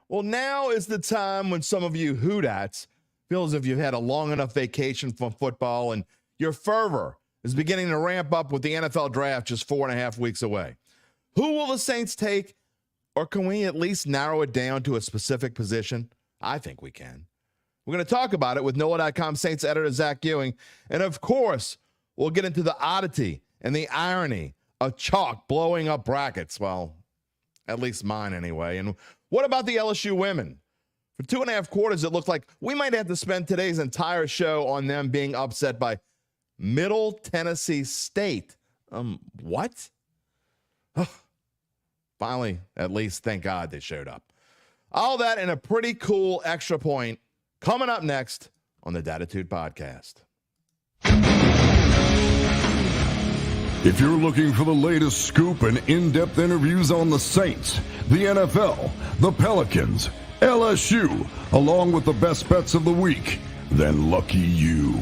Well, now is the time when some of you Hoodats feel as if you've had a long enough vacation from football and your fervor is beginning to ramp up with the NFL draft just 4.5 weeks away. Who will the Saints take, or can we at least narrow it down to a specific position? I think we can. We're going to talk about it with NOLA.com Saints editor Zach Ewing, and of course, we'll get into the oddity and the irony of chalk blowing up brackets. Well, at least mine anyway. And what about the LSU women? For 2.5 quarters, it looked like we might have to spend today's entire show on them being upset by Middle Tennessee State. What? Finally, at least, thank God they showed up. All that and a pretty cool extra point coming up next on the Dattitude podcast. If you're looking for the latest scoop and in-depth interviews on the Saints, the NFL, the Pelicans, LSU, along with the best bets of the week, then lucky you.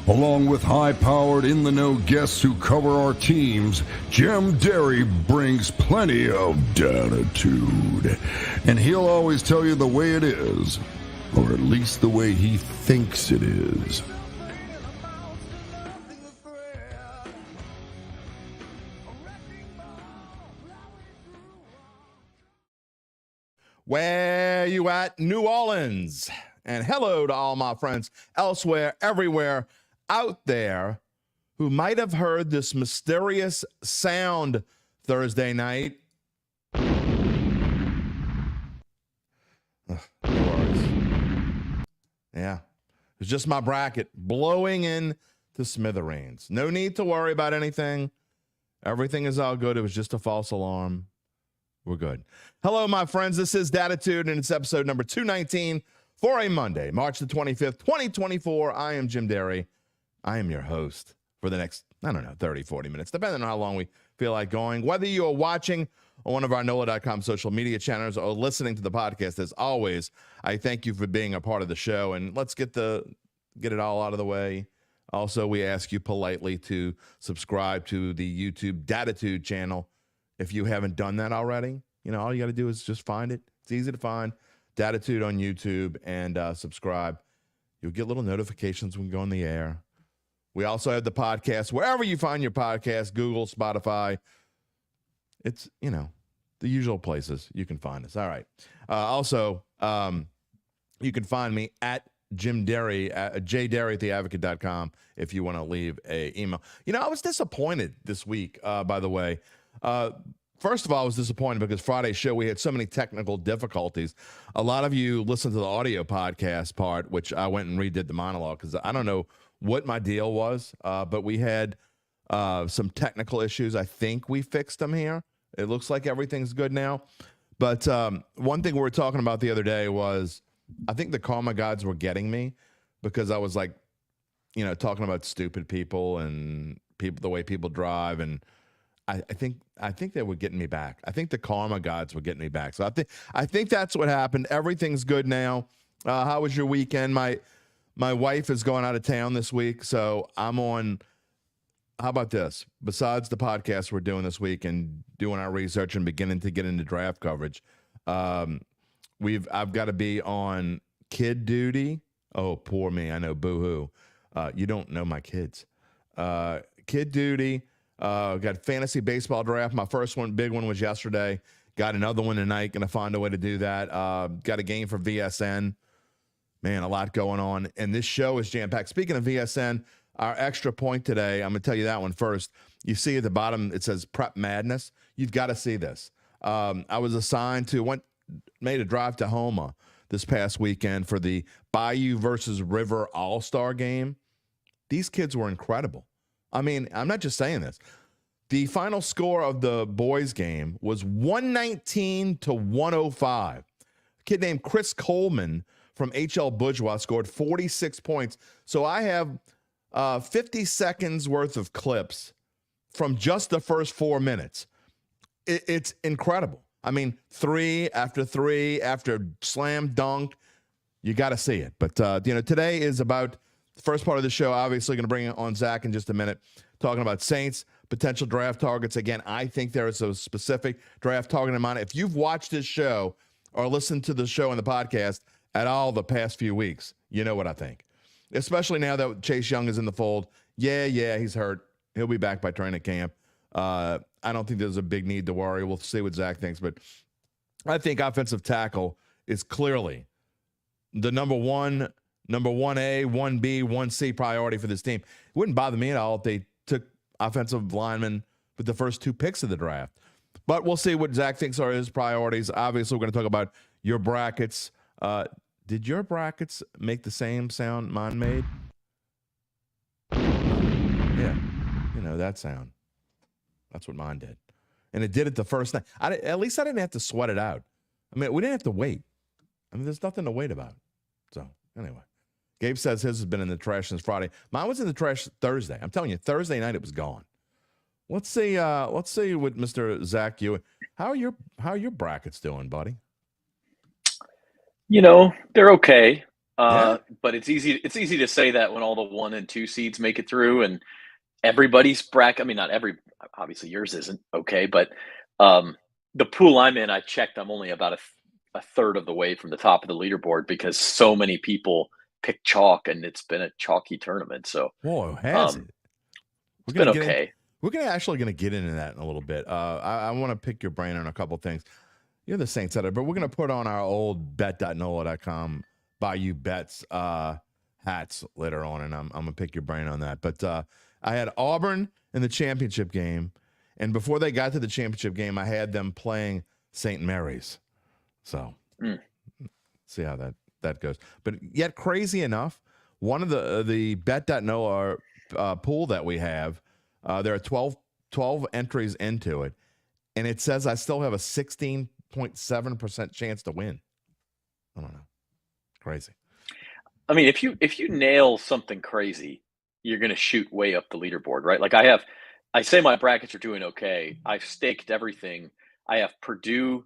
Along with high-powered, in-the-know guests who cover our teams, Jim Derry brings plenty of Dattitude. And he'll always tell you the way it is, or at least the way he thinks it is. Where you at, New Orleans? And hello to all my friends elsewhere, everywhere out there who might have heard this mysterious sound Thursday night. No worries. Yeah, it's just my bracket blowing in to smithereens. No need to worry about anything. Everything is all good. It was just a false alarm. We're good. Hello, my friends. This is Dattitude, and it's episode number 219 for a Monday, March the 25th, 2024. I am Jim Derry. I am your host for the next, 30, 40 minutes, depending on how long we feel like going. Whether you are watching on one of our NOLA.com social media channels or listening to the podcast, as always, I thank you for being a part of the show. And let's get it all out of the way. Also, we ask you politely to subscribe to the YouTube Dattitude channel. If you haven't done that already, all you got to do is just find it. It's easy to find. Dattitude on YouTube, and subscribe. You'll get little notifications when we go on the air. We also have the podcast wherever you find your podcast, Google, Spotify. It's, the usual places you can find us. All right. Also, you can find me at Jim Derry, jderry@theadvocate.com if you want to leave an email. I was disappointed this week, by the way. First of all, I was disappointed because Friday's show, we had so many technical difficulties. A lot of you listened to the audio podcast part, which I went and redid the monologue because I don't know what my deal was, but we had some technical issues. I think we fixed them here. It looks like everything's good now. But one thing we were talking about the other day was I think the karma gods were getting me because I was like, talking about stupid people and people, the way people drive, and I think they were getting me back. I think the karma gods were getting me back. So I think that's what happened. Everything's good now. How was your weekend? My wife is going out of town this week, so I'm on. How about this? Besides the podcast we're doing this week and doing our research and beginning to get into draft coverage, I've got to be on kid duty. Oh, poor me. I know. Boo-hoo. You don't know my kids. Kid duty. Got fantasy baseball draft. My first one, big one, was yesterday. Got another one tonight. Going to find a way to do that. Got a game for VSN. Man, a lot going on. And this show is jam-packed. Speaking of VSN, our extra point today, I'm going to tell you that one first. You see at the bottom, it says Prep Madness. You've got to see this. I was assigned to, made a drive to Houma this past weekend for the Bayou versus River All-Star game. These kids were incredible. I mean, I'm not just saying this. The final score of the boys' game was 119 to 105. A kid named Chris Coleman from HL Bourgeois scored 46 points. So I have 50 seconds worth of clips from just the first 4 minutes. It's incredible. I mean, three after slam dunk. You got to see it. But, today is about the first part of the show. Obviously going to bring on Zach in just a minute, talking about Saints, potential draft targets. Again, I think there is a specific draft target in mind. If you've watched this show, or listened to the show and the podcast at all the past few weeks, you know what I think. Especially now that Chase Young is in the fold. Yeah, he's hurt. He'll be back by training camp. I don't think there's a big need to worry. We'll see what Zach thinks, but I think offensive tackle is clearly the number 1A, 1B, 1C priority for this team. It wouldn't bother me at all if they took offensive linemen with the first 2 picks of the draft. But we'll see what Zach thinks are his priorities. Obviously, we're going to talk about your brackets. Did your brackets make the same sound mine made? Yeah. You know, that sound. That's what mine did. And it did it the first night. At least I didn't have to sweat it out. I mean, we didn't have to wait. I mean, there's nothing to wait about. So, anyway. Gabe says his has been in the trash since Friday. Mine was in the trash Thursday. I'm telling you, Thursday night it was gone. Let's see what Mr. Zach Ewing. How are your brackets doing, buddy? You know, they're okay. Yeah. But it's easy to say that when all the 1 and 2 seeds make it through and everybody's bracket. I mean, not every, obviously yours isn't okay, but the pool I'm in, I checked, I'm only about a third of the way from the top of the leaderboard because so many people pick chalk and it's been a chalky tournament. So whoa, has it? It's been okay. We're actually going to get into that in a little bit. I want to pick your brain on a couple things. You're the Saints editor, but we're going to put on our old bet.nola.com Bayou Bets hats later on, and I'm going to pick your brain on that. But I had Auburn in the championship game, and before they got to the championship game, I had them playing St. Mary's. So see how that goes. But yet, crazy enough, one of the bet.nola pool that we have, there are 12 entries into it, and it says I still have a 16.7% chance to win. I don't know. Crazy. I mean, if you nail something crazy, you're going to shoot way up the leaderboard, right? Like I say my brackets are doing okay. I've staked everything. I have Purdue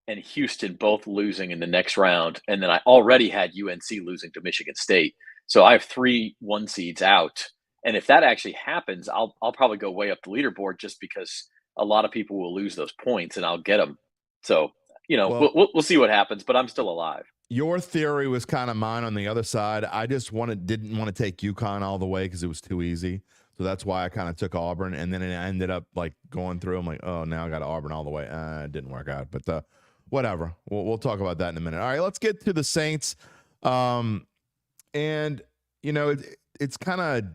and Houston both losing in the next round, and then I already had UNC losing to Michigan State. So I have 3 1 seeds out. And if that actually happens, I'll probably go way up the leaderboard just because a lot of people will lose those points and I'll get them. So, you know, Well, we'll see what happens, but I'm still alive. Your theory was kind of mine on the other side. I just didn't want to take UConn all the way because it was too easy. So that's why I kind of took Auburn, and then it ended up like going through. I'm like, oh, now I got Auburn all the way. It didn't work out, but whatever. We'll talk about that in a minute. All right, let's get to the Saints. And you know, it's kind of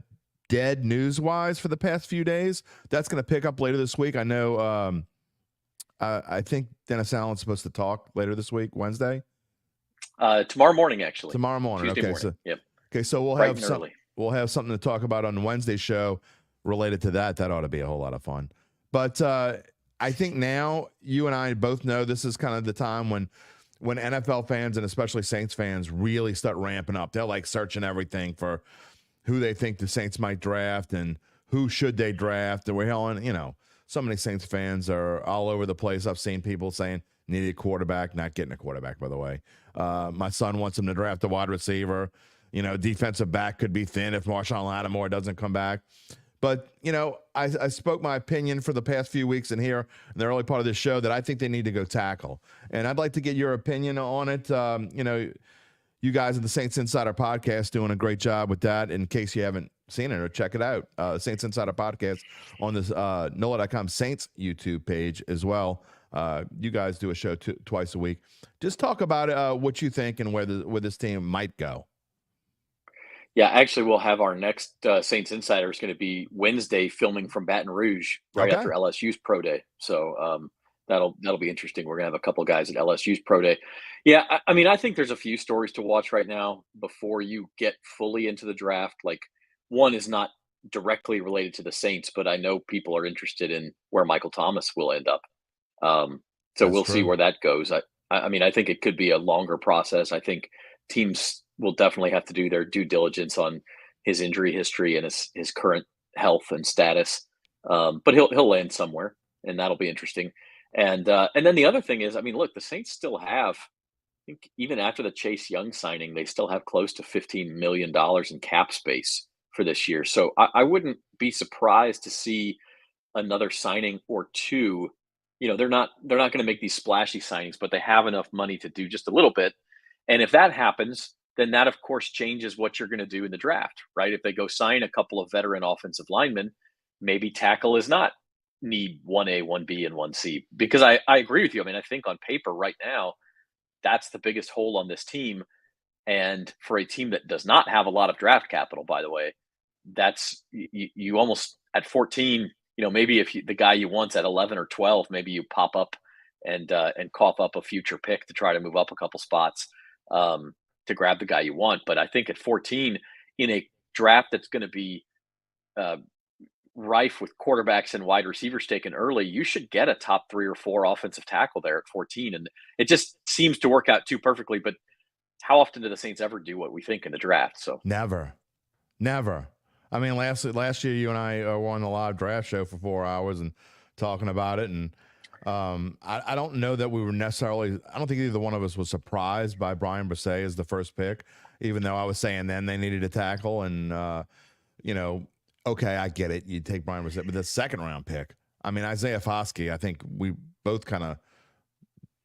dead news-wise for the past few days. That's going to pick up later this week. I know. I think Dennis Allen's supposed to talk later this week, Wednesday. Tomorrow morning, actually. Tomorrow morning. Tuesday Okay. morning. Yep. Okay. So we'll have something to talk about on Wednesday's show related to that. That ought to be a whole lot of fun. But I think now you and I both know this is kind of the time when NFL fans and especially Saints fans really start ramping up. They're like searching everything for who they think the Saints might draft and who should they draft. And we're hell, you know, so many Saints fans are all over the place. I've seen people saying needed a quarterback, not getting a quarterback, by the way. My son wants him to draft a wide receiver. You know, defensive back could be thin if Marshawn Lattimore doesn't come back. But, you know, I spoke my opinion for the past few weeks in here in the early part of this show that I think they need to go tackle. And I'd like to get your opinion on it. You know, you guys at the Saints Insider Podcast doing a great job with that. In case you haven't seen it or check it out, Saints Insider Podcast on this NOLA.com Saints YouTube page as well. You guys do a show twice a week. Just talk about what you think and where this team might go. Yeah, actually, we'll have our next Saints Insider is going to be Wednesday, filming from Baton Rouge right after LSU's Pro Day. So that'll be interesting. We're going to have a couple guys at LSU's Pro Day. Yeah, I mean, I think there's a few stories to watch right now before you get fully into the draft. Like, one is not directly related to the Saints, but I know people are interested in where Michael Thomas will end up. So we'll see where that goes. I mean, I think it could be a longer process. I think teams will definitely have to do their due diligence on his injury history and his current health and status. But he'll land somewhere, and that'll be interesting. And then the other thing is, I mean, look, the Saints still have, I think even after the Chase Young signing, they still have close to $15 million in cap space for this year. So I wouldn't be surprised to see another signing or two they're not going to make these splashy signings, but they have enough money to do just a little bit. And if that happens, then that of course changes what you're going to do in the draft, right? If they go sign a couple of veteran offensive linemen, maybe tackle is not need 1A, 1B, and 1C. Because I agree with you. I mean, I think on paper right now, that's the biggest hole on this team. And for a team that does not have a lot of draft capital, by the way, that's you almost at 14, maybe if the guy you want's at 11 or 12, maybe you pop up and cough up a future pick to try to move up a couple spots to grab the guy you want. But I think at 14 in a draft that's going to be rife with quarterbacks and wide receivers taken early, you should get a top 3 or 4 offensive tackle there at 14. And it just seems to work out too perfectly. But how often do the Saints ever do what we think in the draft? So never. I mean, last year you and I were on the live draft show for 4 hours and talking about it. And I don't know that we were necessarily, I don't think either one of us was surprised by Brian Bresee as the first pick, even though I was saying then they needed a tackle. And, okay, I get it. You take Brian Bresee, but the second round pick, I mean, Isaiah Foskey, I think we both kind of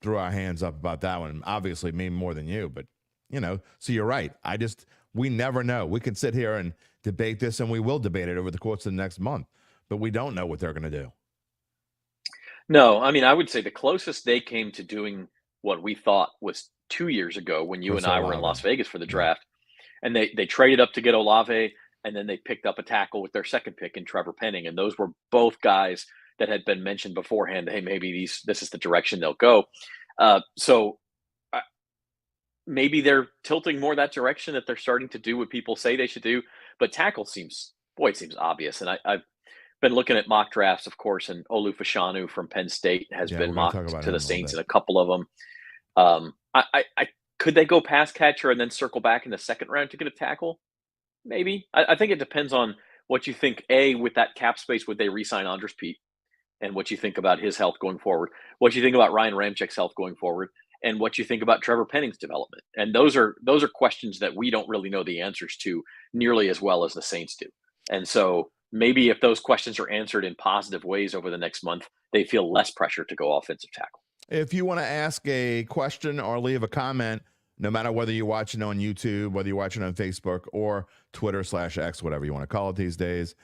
threw our hands up about that one. Obviously me more than you, but so you're right. We never know. We can sit here and debate this, and we will debate it over the course of the next month, but we don't know what they're going to do. No, I mean, I would say the closest they came to doing what we thought was 2 years ago when you and I were in Las Vegas for the draft, and they traded up to get Olave, and then they picked up a tackle with their second pick in Trevor Penning, and those were both guys that had been mentioned beforehand. Hey, maybe this is the direction they'll go. So maybe they're tilting more that direction, that they're starting to do what people say they should do. But tackle seems obvious. And I've been looking at mock drafts, of course, and Olu Fashanu from Penn State has been mocked to the Saints in a couple of them. Could they go pass catcher and then circle back in the second round to get a tackle? Maybe. I think it depends on what you think. With that cap space, would they re-sign Andres Pete? And what you think about his health going forward, what you think about Ryan Ramchek's health going forward, and what you think about Trevor Penning's development. And those are questions that we don't really know the answers to nearly as well as the Saints do. And so maybe if those questions are answered in positive ways over the next month, they feel less pressure to go offensive tackle. If you want to ask a question or leave a comment, no matter whether you're watching on YouTube, whether you're watching on Facebook or Twitter/X, whatever you want to call it these days,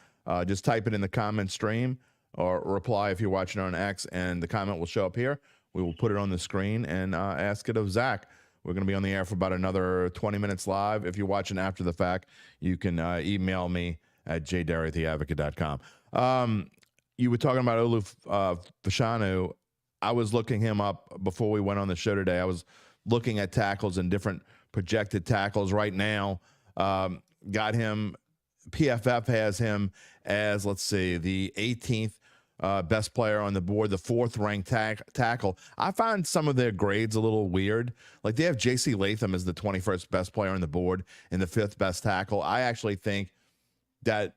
just type it in the comment stream or reply if you're watching on X, and the comment will show up here. We will put it on the screen and ask it of Zach. We're going to be on the air for about another 20 minutes live. If you're watching after the fact, you can email me at jderry@theadvocate.com. You were talking about Olu Fashanu. I was looking him up before we went on the show today. I was looking at tackles and different projected tackles right now. Got him. PFF has him as, let's see, the 18th best player on the board, the 4th ranked tackle. I find some of their grades a little weird. Like they have J.C. Latham as the 21st best player on the board and the 5th best tackle. I actually think that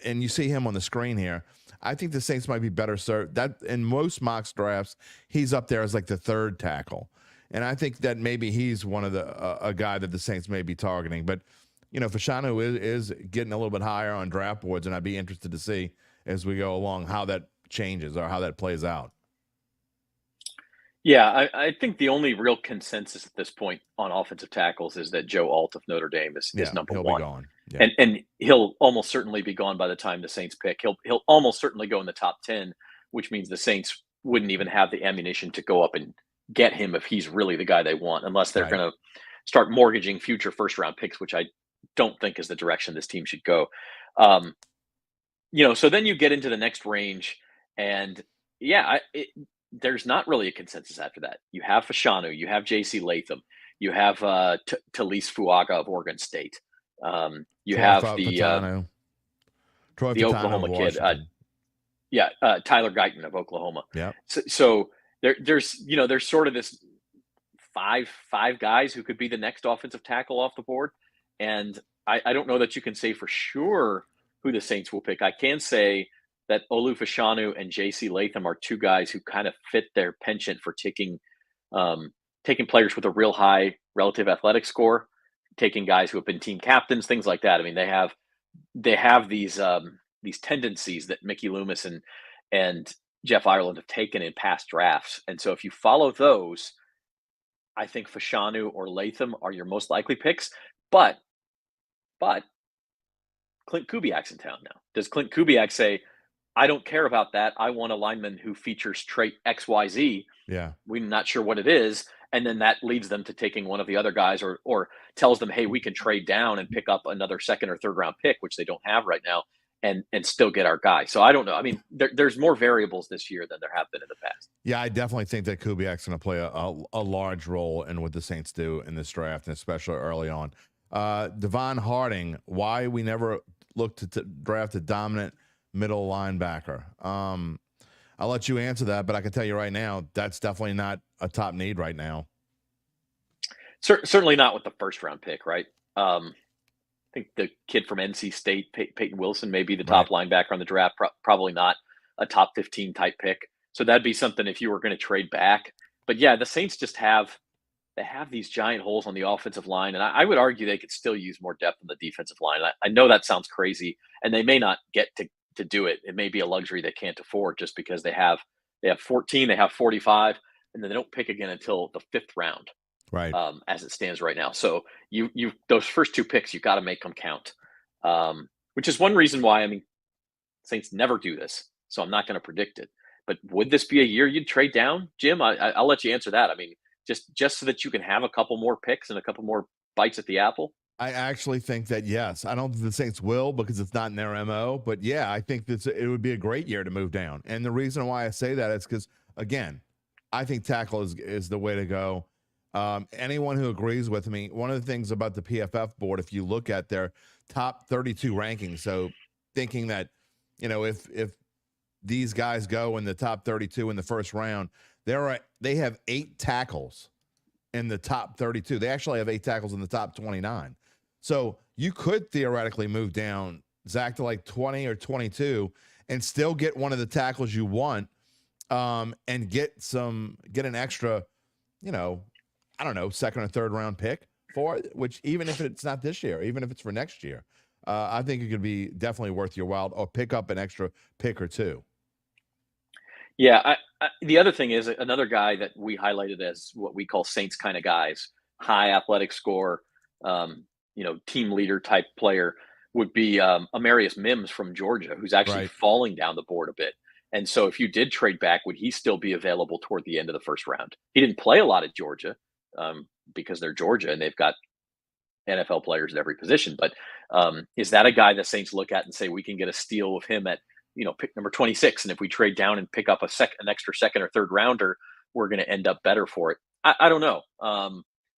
and you see him on the screen here, I think the Saints might be better served. That in most mock drafts, he's up there as like the 3rd tackle. And I think that maybe he's one of the a guy that the Saints may be targeting. But, Fashanu is getting a little bit higher on draft boards, and I'd be interested to see as we go along how that changes or how that plays out. Yeah, I think the only real consensus at this point on offensive tackles is that Joe Alt of Notre Dame is number he'll one. Be gone. Yeah. And he'll almost certainly be gone by the time the Saints pick. He'll almost certainly go in the top 10, which means the Saints wouldn't even have the ammunition to go up and get him if he's really the guy they want, unless they're going to start mortgaging future first-round picks, which I don't think is the direction this team should go. So then you get into the next range, and there's not really a consensus after that. You have Fashanu, you have J.C. Latham, you have Talise Fuaga of Oregon State. You have the Oklahoma kid. Tyler Guyton of Oklahoma. Yeah. So there's sort of this five guys who could be the next offensive tackle off the board. And I don't know that you can say for sure who the Saints will pick. I can say that Olu Fashanu and J.C. Latham are 2 guys who kind of fit their penchant for taking players with a real high relative athletic score, taking guys who have been team captains, things like that. I mean, they have these tendencies that Mickey Loomis and Jeff Ireland have taken in past drafts. And so if you follow those, I think Fashanu or Latham are your most likely picks. But Clint Kubiak's in town now. Does Clint Kubiak say, I don't care about that. I want a lineman who features trait XYZ. Yeah. We're not sure what it is. And then that leads them to taking one of the other guys or tells them, hey, we can trade down and pick up another second or third round pick, which they don't have right now, and still get our guy. So I don't know. I mean, there's more variables this year than there have been in the past. Yeah, I definitely think that Kubiak's going to play a large role in what the Saints do in this draft, and especially early on. Devon Harding, why we never looked to draft a dominant middle linebacker. I'll let you answer that, but I can tell you right now, that's definitely not a top need right now. Certainly not with the first round pick, right? I think the kid from NC State, Peyton Wilson, may be the top linebacker on the draft. Probably not a top 15 type pick. So that'd be something if you were going to trade back. But yeah, the Saints just have these giant holes on the offensive line, and I would argue they could still use more depth on the defensive line. I know that sounds crazy, and they may not get to do it. It may be a luxury they can't afford just because they have 14, they have 45, and then they don't pick again until the 5th round, right? As it stands right now. So you those first 2 picks, you got to make them count, which is one reason why, I mean, Saints never do this, so I'm not going to predict it. But would this be a year you'd trade down, Jim? I'll let you answer that. I mean, just so that you can have a couple more picks and a couple more bites at the apple. I actually think that, yes. I don't think the Saints will because it's not in their MO. But, yeah, I think that it would be a great year to move down. And the reason why I say that is because, again, I think tackle is the way to go. Anyone who agrees with me, one of the things about the PFF board, if you look at their top 32 rankings, so thinking that, if these guys go in the top 32 in the first round, they have 8 tackles in the top 32. They actually have 8 tackles in the top 29. So you could theoretically move down, Zach, to like 20 or 22 and still get one of the tackles you want, and get an extra, I don't know, second or third round pick for it, which even if it's not this year, even if it's for next year, I think it could be definitely worth your while, or pick up an extra pick or 2. Yeah, the other thing is another guy that we highlighted as what we call Saints kind of guys, high athletic score, team leader type player, would be Amarius Mims from Georgia, who's actually falling down the board a bit. And so if you did trade back, would he still be available toward the end of the first round? He didn't play a lot at Georgia because they're Georgia and they've got NFL players at every position. But is that a guy the Saints look at and say, we can get a steal with him at, pick number 26. And if we trade down and pick up an extra second or third rounder, we're going to end up better for it. I don't know.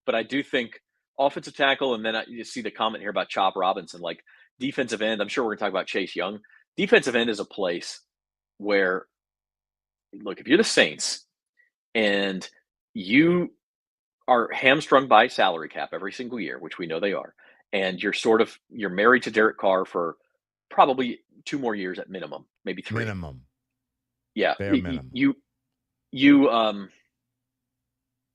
But I do think offensive tackle, and then you see the comment here about Chop Robinson, like defensive end. I'm sure we're going to talk about Chase Young. Defensive end is a place where, look, if you're the Saints and you are hamstrung by salary cap every single year, which we know they are, and you're married to Derek Carr for probably 2 more years at minimum, maybe 3. Minimum. Yeah. Bare minimum.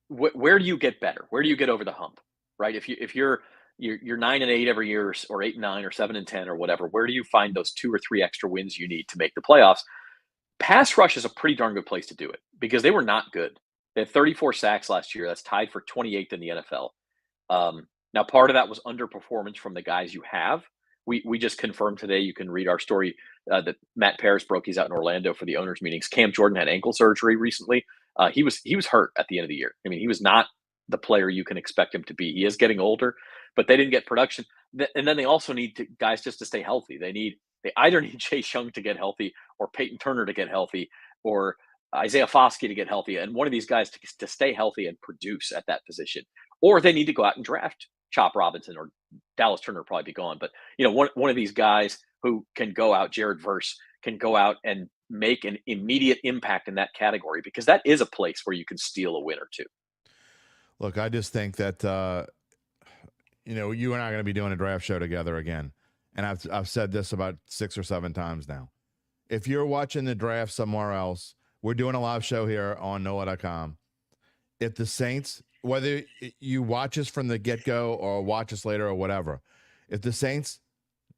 Where do you get better? Where do you get over the hump? Right? If you're 9-8 every year, or 8-9 or 7-10 or whatever, where do you find those 2 or 3 extra wins you need to make the playoffs? Pass rush is a pretty darn good place to do it because they were not good. They had 34 sacks last year. That's tied for 28th in the NFL. Now, part of that was underperformance from the guys you have. We just confirmed today, you can read our story that Matt Paris broke. He's out in Orlando for the owners' meetings. Cam Jordan had ankle surgery recently. He was hurt at the end of the year. I mean, he was not the player you can expect him to be. He is getting older, but they didn't get production. And then they also need guys just to stay healthy. They either need Chase Young to get healthy, or Peyton Turner to get healthy, or Isaiah Foskey to get healthy, and one of these guys to stay healthy and produce at that position. Or they need to go out and draft Chop Robinson, or Dallas Turner will probably be gone. But, one of these guys who can go out, Jared Verse, can go out and make an immediate impact in that category, because that is a place where you can steal a win or 2. Look, I just think that, you and I are going to be doing a draft show together again. And I've said this about 6 or 7 times now. If you're watching the draft somewhere else, we're doing a live show here on NOLA.com. If the Saints, whether you watch us from the get-go or watch us later or whatever, if the Saints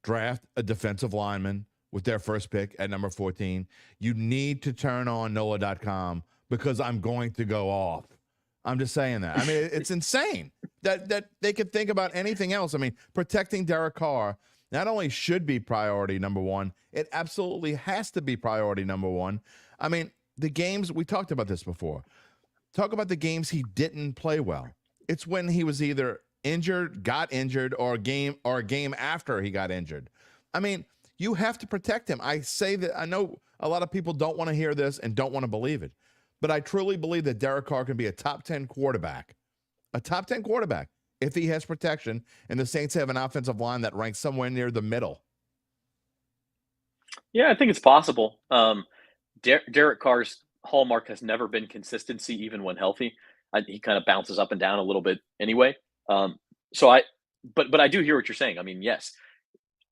draft a defensive lineman with their first pick at number 14, you need to turn on NOLA.com because I'm going to go off. I'm just saying that. I mean, it's insane that they could think about anything else. I mean, protecting Derek Carr not only should be priority number one, it absolutely has to be priority number one. I mean, the games, we talked about this before. Talk about the games he didn't play well. It's when he was either injured, got injured, or a game after he got injured. I mean, you have to protect him. I say that, I know a lot of people don't want to hear this and don't want to believe it, but I truly believe that Derek Carr can be a top 10 quarterback. A top 10 quarterback if he has protection, and the Saints have an offensive line that ranks somewhere near the middle. Yeah, I think it's possible. Derek Carr's hallmark has never been consistency, even when healthy. He kind of bounces up and down a little bit anyway. But I do hear what you're saying. I mean, yes,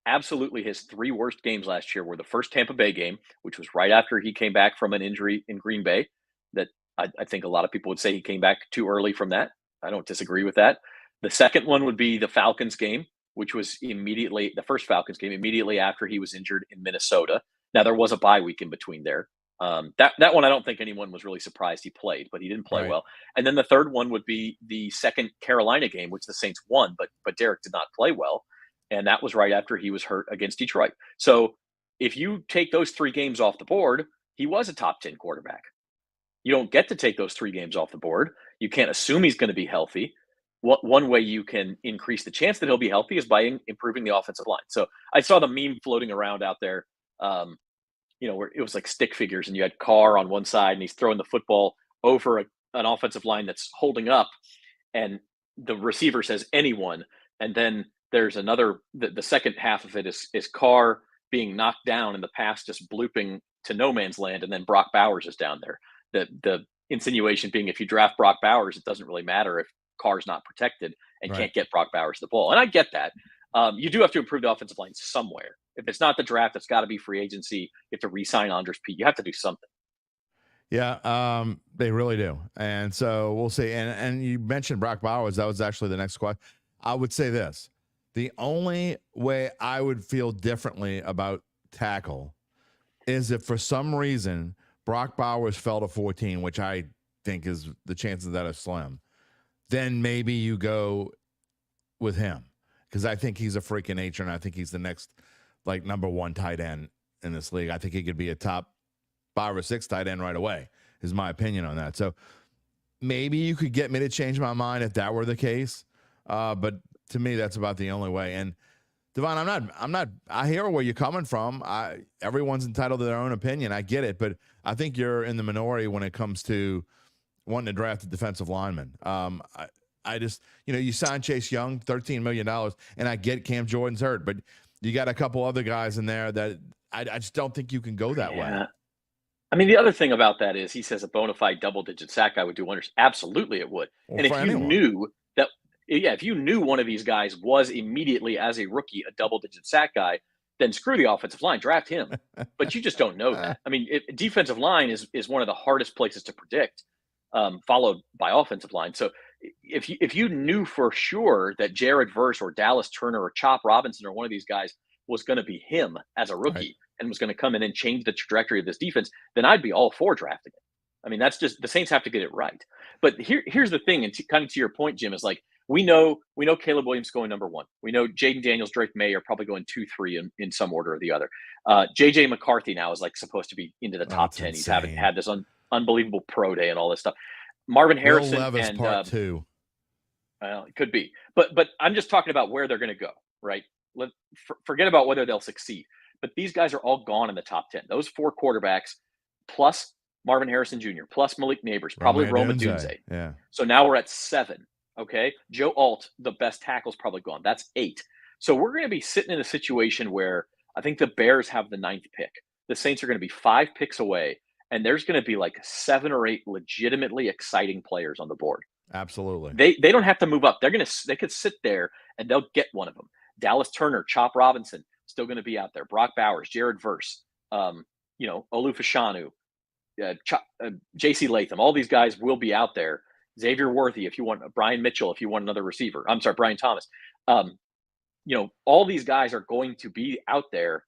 absolutely. His 3 worst games last year were the first Tampa Bay game, which was right after he came back from an injury in Green Bay. That I think a lot of people would say he came back too early from that. I don't disagree with that. The second one would be the Falcons game, which was the first Falcons game immediately after he was injured in Minnesota. Now there was a bye week in between there. That one, I don't think anyone was really surprised he played, but he didn't play well. And then the third one would be the second Carolina game, which the Saints won, but Derek did not play well. And that was right after he was hurt against Detroit. So if you take those 3 games off the board, he was a top 10 quarterback. You don't get to take those 3 games off the board. You can't assume he's going to be healthy. One way you can increase the chance that he'll be healthy is by improving the offensive line. So I saw the meme floating around out there, where it was like stick figures, and you had Carr on one side, and he's throwing the football over an offensive line that's holding up, and the receiver says anyone, and then there's another. The second half of it is Carr being knocked down, and the pass just blooping to no man's land, and then Brock Bowers is down there. The insinuation being, if you draft Brock Bowers, it doesn't really matter if Carr's not protected and can't get Brock Bowers the ball. And I get that. You do have to improve the offensive line somewhere. If it's not the draft, it's got to be free agency. You have to re-sign Andres Pete. You have to do something. Yeah, they really do. And so we'll see. And you mentioned Brock Bowers. That was actually the next question. I would say this. The only way I would feel differently about tackle is if for some reason Brock Bowers fell to 14, which I think is the chances of that are slim. Then maybe you go with him, because I think he's a freak of nature, and I think he's the next number 1 tight end in this league. I think he could be a top 5 or 6 tight end right away, is my opinion on that. So maybe you could get me to change my mind if that were the case. But to me, that's about the only way. And Devon, I hear where you're coming from. Everyone's entitled to their own opinion. I get it, but I think you're in the minority when it comes to wanting to draft a defensive lineman. I just, you signed Chase Young, $13 million, and I get Cam Jordan's hurt, but you got a couple other guys in there that I just don't think you can go that way. I mean, the other thing about that is he says a bona fide double-digit sack guy would do wonders. Absolutely it would. Well, and if you knew one of these guys was immediately as a rookie a double-digit sack guy, then screw the offensive line, draft him. But you just don't know that. I mean, defensive line is one of the hardest places to predict, followed by offensive line. So if you knew for sure that Jared Verse or Dallas Turner or Chop Robinson or one of these guys was going to be him as a rookie and was going to come in and change the trajectory of this defense, then I'd be all for drafting it. I mean, that's just, the Saints have to get it right. But here's the thing, and kind of to your point, Jim, is we know Caleb Williams going number 1. We know Jaden Daniels, Drake May are probably going 2, 3 in some order or the other. JJ McCarthy now is supposed to be into the top 10. Insane. He's had this unbelievable pro day and all this stuff. Marvin Harrison Will Levis and part 2. Well, it could be, but I'm just talking about where they're going to go, right? Forget about whether they'll succeed. But these guys are all gone in the top 10. Those 4 quarterbacks, plus Marvin Harrison Jr., plus Malik Neighbors, probably Roma Dunze. Yeah. So now we're at 7. Okay, Joe Alt, the best tackle's probably gone. That's 8. So we're going to be sitting in a situation where I think the Bears have the 9th pick. The Saints are going to be 5 picks away, and there's going to be 7 or 8 legitimately exciting players on the board. Absolutely. They don't have to move up. They could sit there and they'll get one of them. Dallas Turner, Chop Robinson, still going to be out there. Brock Bowers, Jared Verse, Olu Fashanu, J.C. Latham. All these guys will be out there. Xavier Worthy, if you want Brian Mitchell, if you want another receiver. I'm sorry, Brian Thomas. All these guys are going to be out there.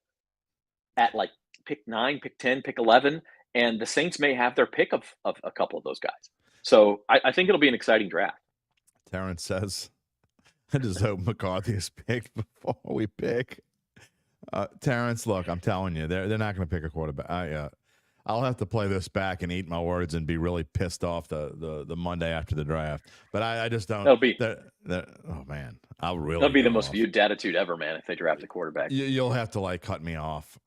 at like pick 9, pick 10, pick 11, and the Saints may have their pick of a couple of those guys. So I think it'll be an exciting draft. Terrence says, I just hope McCarthy is picked before we pick. Terrence, look, I'm telling you, they're not going to pick a quarterback. I'll have to play this back and eat my words and be really pissed off the Monday after the draft. But I just don't. That'll be oh man, I'll really. That'll be the go most off. viewed Dattitude ever, man. If they draft a quarterback, You'll have to like cut me off.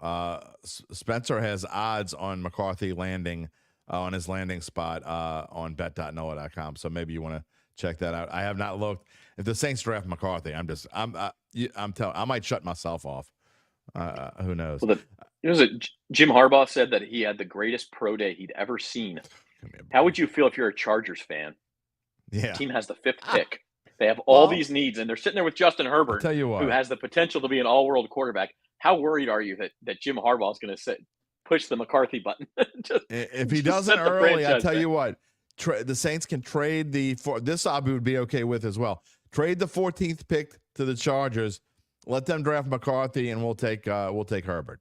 Spencer has odds on McCarthy landing on his landing spot on bet.noah.com. So maybe you want to check that out. I have not looked. If the Saints draft McCarthy, I'm telling. I might shut myself off. Who knows? Well, Jim Harbaugh said that he had the greatest pro day he'd ever seen. How would you feel if you're a Chargers fan? Yeah. The team has the 5th pick. They have all these needs, and they're sitting there with Justin Herbert, tell you what, who has the potential to be an all-world quarterback. How worried are you that Jim Harbaugh is going to push the McCarthy button? If he doesn't early, I tell you what, the Saints can trade this. Abu would be okay with as well. Trade the 14th pick to the Chargers. Let them draft McCarthy, and we'll take Herbert.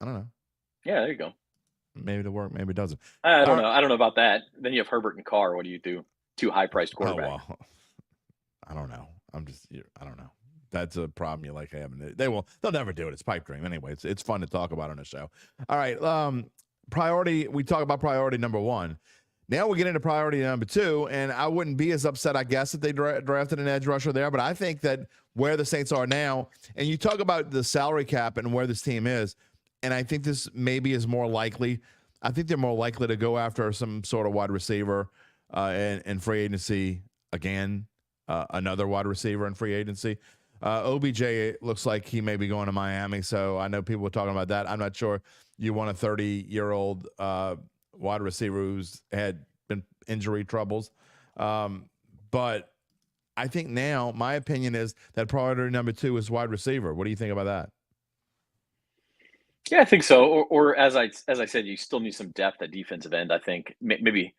I don't know. Yeah, there you go. Maybe it'll work. Maybe it doesn't. I don't know. I don't know about that. Then you have Herbert and Carr. What do you do? 2 high-priced quarterbacks. Oh, well, I don't know. I don't know. That's a problem you like having. They'll never do it. It's pipe dream anyway. It's fun to talk about on the show. All right. Priority. We talk about priority number 1. Now we get into priority number 2, and I wouldn't be as upset, I guess, if they drafted an edge rusher there. But I think that where the Saints are now, and you talk about the salary cap and where this team is, and I think this maybe is more likely. I think they're more likely to go after some sort of wide receiver in free agency again, another wide receiver in free agency. OBJ looks like he may be going to Miami, so I know people were talking about that. I'm not sure you want a 30-year-old wide receiver who's had been injury troubles. But I think now my opinion is that priority number 2 is wide receiver. What do you think about that? Yeah, I think so. Or as I said, you still need some depth at defensive end. I think maybe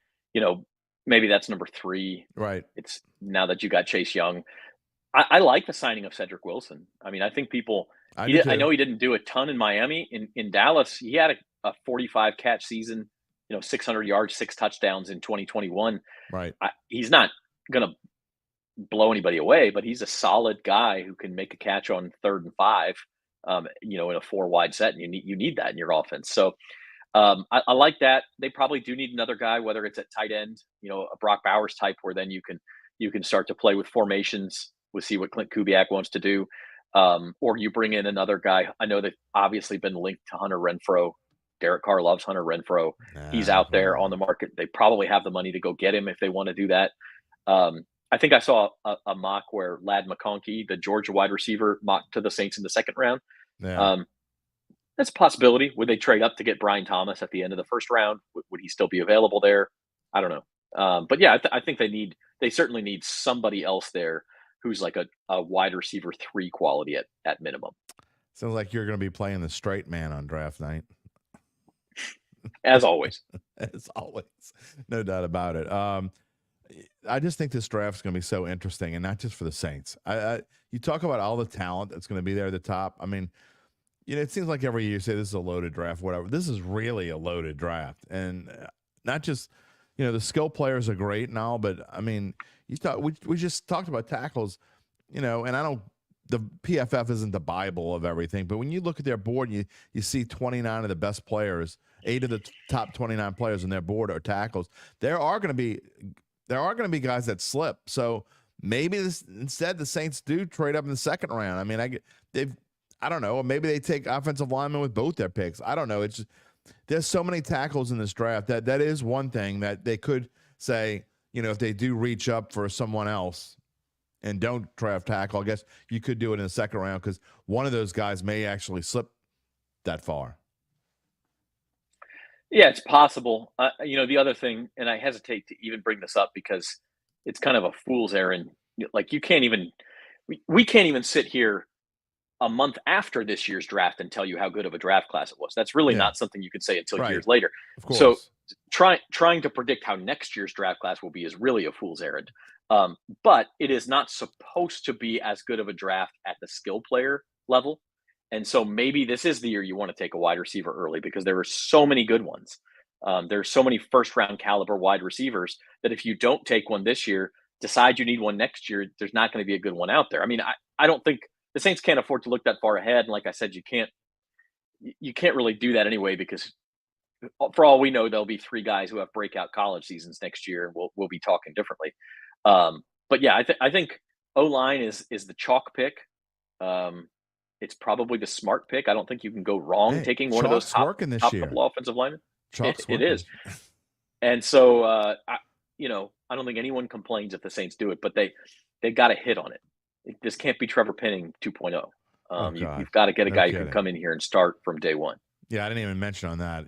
that's number 3. Right. It's now that you got Chase Young. I like the signing of Cedric Wilson. I mean, I think I know he didn't do a ton in Miami. In Dallas, he had a 45 catch season. 600 yards, 6 touchdowns in 2021. Right. He's not going to blow anybody away, but he's a solid guy who can make a catch on 3rd and 5, in a 4-wide set, and you need that in your offense. So I like that. They probably do need another guy, whether it's at tight end, a Brock Bowers type, where then you can start to play with formations. We'll see what Clint Kubiak wants to do. Or you bring in another guy. I know they've obviously been linked to Hunter Renfrow. Derek Carr loves Hunter Renfrow. He's out there on the market. They probably have the money to go get him if they want to do that. I think I saw a mock where Ladd McConkey, the Georgia wide receiver, mocked to the Saints in the 2nd round. Yeah. That's a possibility. Would they trade up to get Brian Thomas at the end of the 1st round? Would he still be available there? I don't know. But yeah, I think they certainly need somebody else there who's like a wide receiver 3 quality at minimum. Sounds like you're going to be playing the straight man on draft night. As always. As always. No doubt about it. I just think this draft is going to be so interesting, and not just for the Saints. You talk about all the talent that's going to be there at the top. I mean, it seems like every year you say this is a loaded draft, whatever. This is really a loaded draft, and not just the skill players are great and all, but I mean, we just talked about tackles, and I don't. The PFF isn't the Bible of everything, but when you look at their board, and you see 29 of the best players, 8 of the top 29 players on their board are tackles. There are going to be guys that slip. So maybe instead the Saints do trade up in the 2nd round. I mean, I don't know. Or maybe they take offensive linemen with both their picks. I don't know. It's just, there's so many tackles in this draft that is one thing that they could say, if they do reach up for someone else and don't draft tackle, I guess you could do it in the 2nd round because one of those guys may actually slip that far. Yeah, it's possible. The other thing, and I hesitate to even bring this up because it's kind of a fool's errand. Like we can't even sit here a month after this year's draft and tell you how good of a draft class it was. That's really not something you can say until years later. Of course. So trying to predict how next year's draft class will be is really a fool's errand. But it is not supposed to be as good of a draft at the skill player level And so maybe this is the year you want to take a wide receiver early because there are so many good ones. There's so many first round caliber wide receivers that if you don't take one this year, decide you need one next year, there's not going to be a good one out there. I mean, I don't think the Saints can't afford to look that far ahead. And like I said, you can't really do that anyway because for all we know, there'll be 3 guys who have breakout college seasons next year, and we'll be talking differently. But yeah, I think O-line is the chalk pick. It's probably the smart pick. I don't think you can go wrong taking one of those top couple offensive linemen. It is. And so, I don't think anyone complains if the Saints do it, but they got to hit on it. This can't be Trevor Penning 2.0. You've got to get a guy who can come in here and start from day one. Yeah, I didn't even mention on that.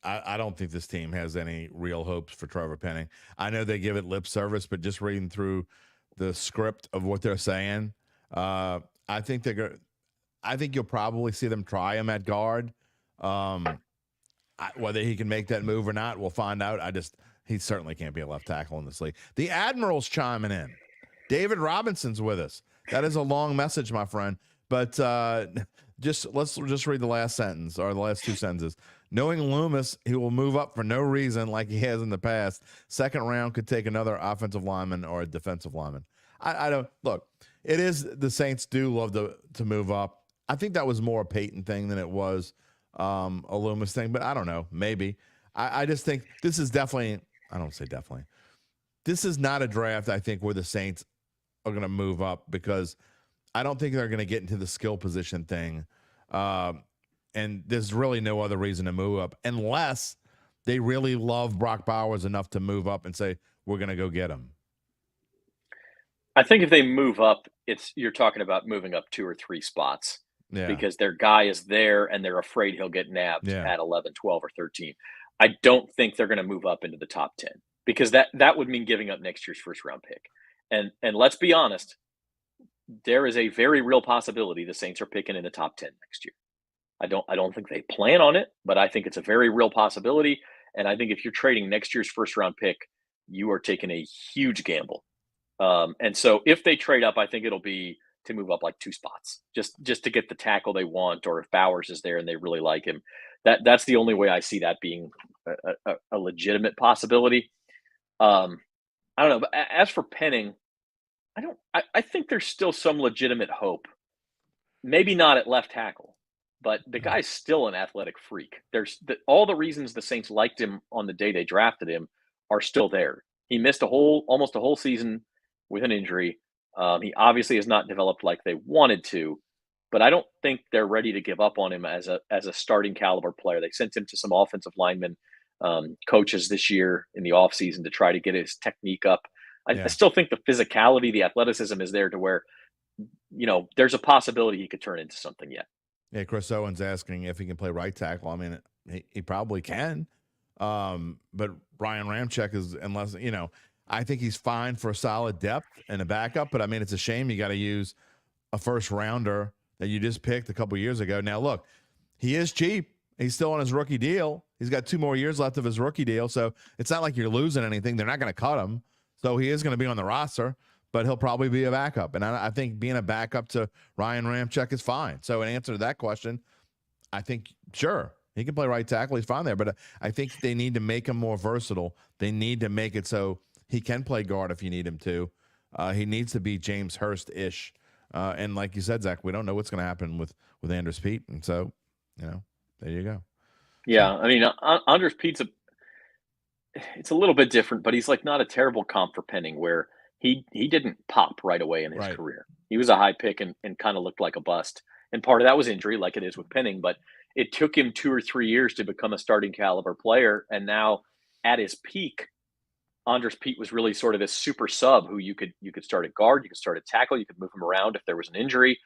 I don't think this team has any real hopes for Trevor Penning. I know they give it lip service, but just reading through the script of what they're saying, I think you'll probably see them try him at guard. Whether he can make that move or not, we'll find out. He certainly can't be a left tackle in this league. The Admiral's chiming in. David Robinson's with us. That is a long message, my friend. But let's just read the last sentence or the last 2 sentences. Knowing Loomis, he will move up for no reason like he has in the past. Second round could take another offensive lineman or a defensive lineman. I don't look. It is the Saints do love to move up. I think that was more a Peyton thing than it was a Loomis thing, but I don't know. Maybe. I just think this is definitely. I don't say definitely. This is not a draft. I think where the Saints are going to move up because I don't think they're going to get into the skill position thing. And there's really no other reason to move up unless they really love Brock Bowers enough to move up and say, we're going to go get him. I think if they move up, you're talking about moving up 2 or 3 spots because their guy is there and they're afraid he'll get nabbed at 11, 12, or 13. I don't think they're going to move up into the top 10 because that would mean giving up next year's first round pick. And let's be honest, there is a very real possibility the Saints are picking in the top 10 next year. I don't think they plan on it, but I think it's a very real possibility. And I think if you're trading next year's first round pick, you are taking a huge gamble. And so if they trade up, I think it'll be to move up like 2 spots just to get the tackle they want, or if Bowers is there and they really like him. That's the only way I see that being a legitimate possibility. I don't know. But as for Penning, I think there's still some legitimate hope. Maybe not at left tackle, but the guy's still an athletic freak. All the reasons the Saints liked him on the day they drafted him are still there. He missed almost a whole season with an injury. He obviously has not developed like they wanted to, but I don't think they're ready to give up on him as a starting caliber player. They sent him to some offensive linemen coaches this year in the offseason to try to get his technique up. I still think the physicality, the athleticism is there to where, there's a possibility he could turn into something yet. Yeah, Chris Owen's asking if he can play right tackle. I mean, he probably can. But Ryan Ramczyk is, unless, I think he's fine for a solid depth and a backup. But, I mean, it's a shame you got to use a first rounder that you just picked a couple years ago. Now, look, he is cheap. He's still on his rookie deal. He's got 2 more years left of his rookie deal. So it's not like you're losing anything. They're not going to cut him. So he is going to be on the roster, but he'll probably be a backup. And I think being a backup to Ryan Ramczyk is fine. So in answer to that question, I think, sure, he can play right tackle. He's fine there. But I think they need to make him more versatile. They need to make it so he can play guard if you need him to. He needs to be James Hurst-ish. And like you said, Zach, we don't know what's going to happen with Anders Pete. And so, there you go. Yeah, I mean, Anders Pete's it's a little bit different, but he's like not a terrible comp for Penning, where he didn't pop right away in his career. He was a high pick and kind of looked like a bust. And part of that was injury, like it is with Penning, but it took him 2 or 3 years to become a starting caliber player. And now at his peak, Anders Pete was really sort of this super sub who you could start at guard, you could start at tackle, you could move him around if there was an injury.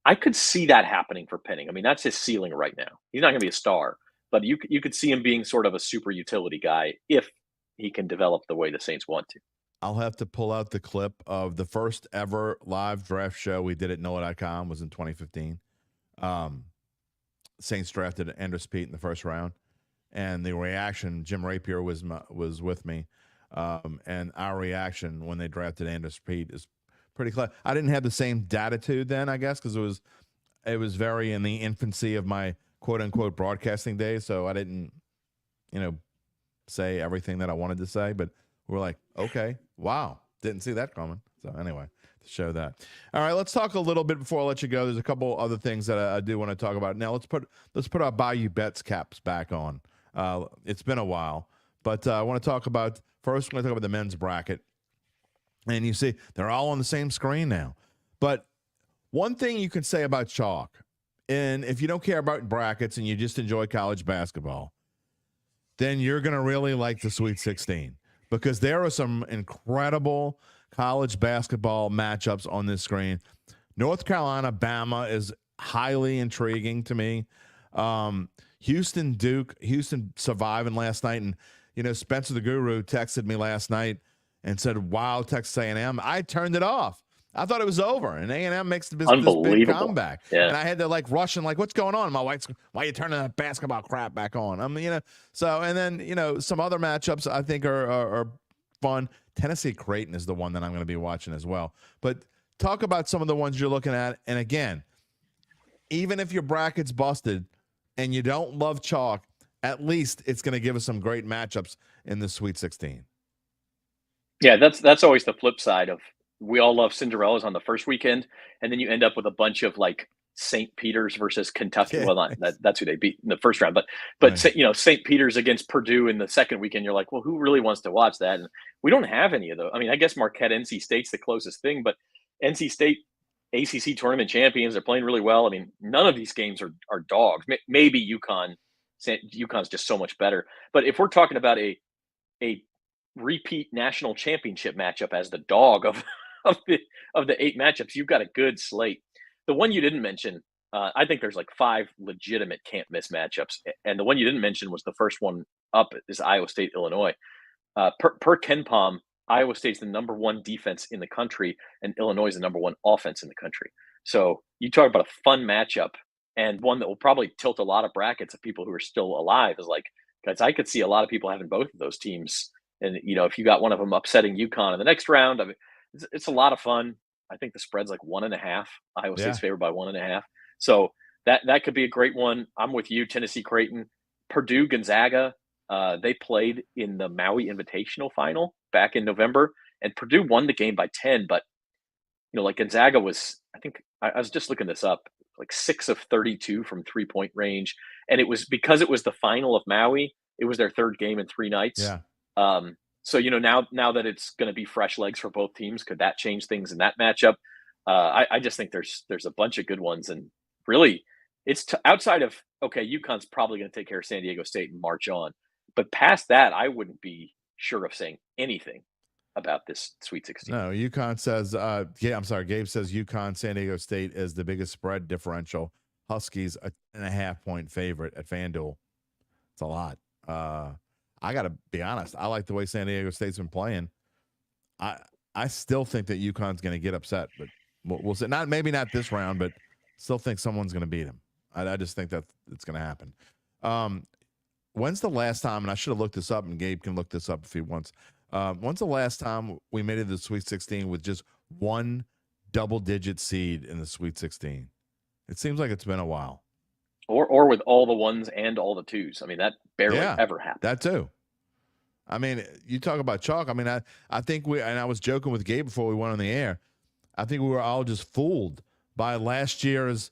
I could see that happening for Penning. I mean, that's his ceiling right now. He's not going to be a star, but you could see him being sort of a super utility guy if he can develop the way the Saints want to. I'll have to pull out the clip of the first ever live draft show we did at NOLA.com was in 2015. Saints drafted Anders Pete in the first round, and the reaction, Jim Rapier was with me, and our reaction when they drafted Anders Pete is pretty clear. I didn't have the same Dattitude then, I guess, because it was it was very in the infancy of my quote unquote broadcasting days. So I didn't, say everything that I wanted to say, but we're like, okay, wow. Didn't see that coming. So anyway, to show that. All right, let's talk a little bit before I let you go. There's a couple other things that I do want to talk about. Now let's put our Bayou Bets caps back on. It's been a while, but I want to talk about first. We're going to talk about the men's bracket, and you see they're all on the same screen now. But one thing you can say about chalk, and if you don't care about brackets and you just enjoy college basketball, then you're going to really like the Sweet 16 because there are some incredible college basketball matchups on this screen. North Carolina, Bama is highly intriguing to me. Houston, Duke, Houston surviving last night. And, Spencer the Guru texted me last night and said, wow, Texas A&M. I turned it off. I thought it was over, and A&M makes this big comeback. Yeah. And I had to rush and what's going on? My wife's, why are you turning that basketball crap back on? So, and then, some other matchups I think are fun. Tennessee Creighton is the one that I'm going to be watching as well. But talk about some of the ones you're looking at. And again, even if your bracket's busted and you don't love chalk, at least it's going to give us some great matchups in the Sweet 16. Yeah, that's always the flip side of we all love Cinderellas on the first weekend, and then you end up with a bunch of St. Peter's versus Kentucky. Yeah. Well, that's who they beat in the first round, but Right. St. Peter's against Purdue in the second weekend. You're like, well, who really wants to watch that? And we don't have any of those. I mean, I guess Marquette, NC State's the closest thing, but NC State, ACC tournament champions, they're playing really well. I mean, none of these games are dogs. Maybe UConn. UConn's just so much better. But if we're talking about a repeat national championship matchup as the dog of the 8 matchups, you've got a good slate. The one you didn't mention, I think there's 5 legitimate can't miss matchups, and the one you didn't mention was the first one up is Iowa State, Illinois. Per KenPom, Iowa State's the number 1 defense in the country, and Illinois is the number 1 offense in the country. So you talk about a fun matchup, and one that will probably tilt a lot of brackets of people who are still alive. Is guys, I could see a lot of people having both of those teams. And, if you got one of them upsetting UConn in the next round, I mean, it's a lot of fun. I think the spread's 1.5. Iowa State's favored by 1.5. So that could be a great one. I'm with you. Tennessee Creighton, Purdue, Gonzaga. They played in the Maui Invitational final back in November, and Purdue won the game by 10. But, Gonzaga was, I think, I was just looking this up, 6 of 32 from 3-point range. And it was because it was the final of Maui. It was their 3rd game in 3 nights. Yeah. So, now that it's going to be fresh legs for both teams, could that change things in that matchup? I just think there's a bunch of good ones, and really it's outside of, okay, UConn's probably going to take care of San Diego State and march on, but past that, I wouldn't be sure of saying anything about this Sweet 16. No, UConn says, Gabe says UConn, San Diego State is the biggest spread differential. Huskies a 10.5-point favorite at FanDuel. It's a lot. I got to be honest. I like the way San Diego State's been playing. I still think that UConn's going to get upset, but we'll see. Maybe not this round, but still think someone's going to beat them. I just think that it's going to happen. When's the last time, and I should have looked this up, and Gabe can look this up if he wants. When's the last time we made it to the Sweet 16 with just one double-digit seed in the Sweet 16? It seems like it's been a while. Or with all the ones and all the twos. I mean, that barely ever happened. That too. I mean, you talk about chalk. I mean, I think and I was joking with Gabe before we went on the air. I think we were all just fooled by last year's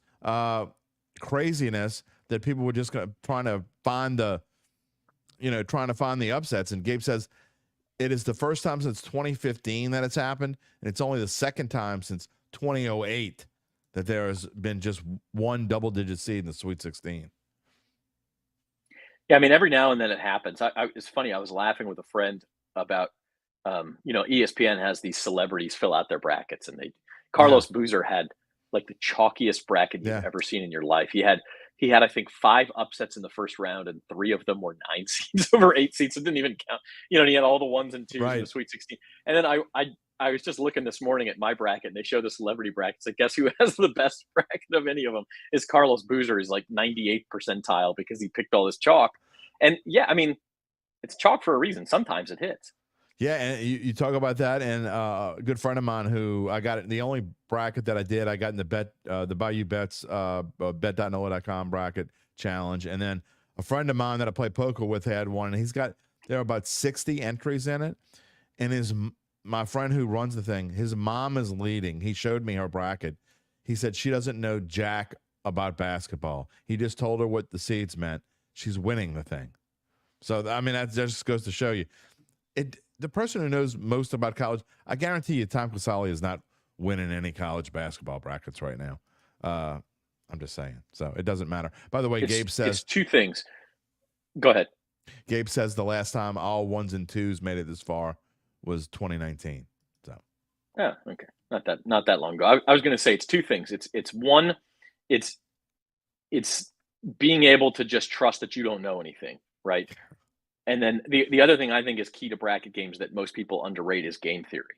craziness that people were just trying to find the upsets. And Gabe says it is the first time since 2015 that it's happened, and it's only the second time since 2008 that there has been just one double-digit seed in the Sweet 16. Yeah, I mean, every now and then it happens. It's funny. I was laughing with a friend about, ESPN has these celebrities fill out their brackets, and Carlos Boozer had the chalkiest bracket you've ever seen in your life. He had, I think, 5 upsets in the first round, and 3 of them were 9 seeds over 8 seeds. It didn't even count. And he had all the 1s and 2s in the Sweet 16. And then I was just looking this morning at my bracket, and they show the celebrity brackets. I guess who has the best bracket of any of them is Carlos Boozer. He's 98th percentile because he picked all this chalk. And yeah, I mean, it's chalk for a reason. Sometimes it hits. Yeah, and you talk about that, and a good friend of mine who I got the only bracket that I did, I got in the Bayou Bets bet.nola.com bracket challenge, and then a friend of mine that I play poker with had one, and there are about 60 entries in it, and my friend who runs the thing, his mom is leading. He showed me her bracket. He said she doesn't know jack about basketball. He just told her what the seeds meant. She's winning the thing. So I mean that just goes to show you the person who knows most about college, I guarantee you Tom Casale is not winning any college basketball brackets right now. I'm just saying. So it doesn't matter. By the way, Gabe says it's two things. Go ahead. Gabe says the last time all 1s and 2s made it this far was 2019. So yeah, okay. Not that long ago. I was going to say it's two things. It's one, it's being able to just trust that you don't know anything, right? And then the other thing I think is key to bracket games that most people underrate is game theory.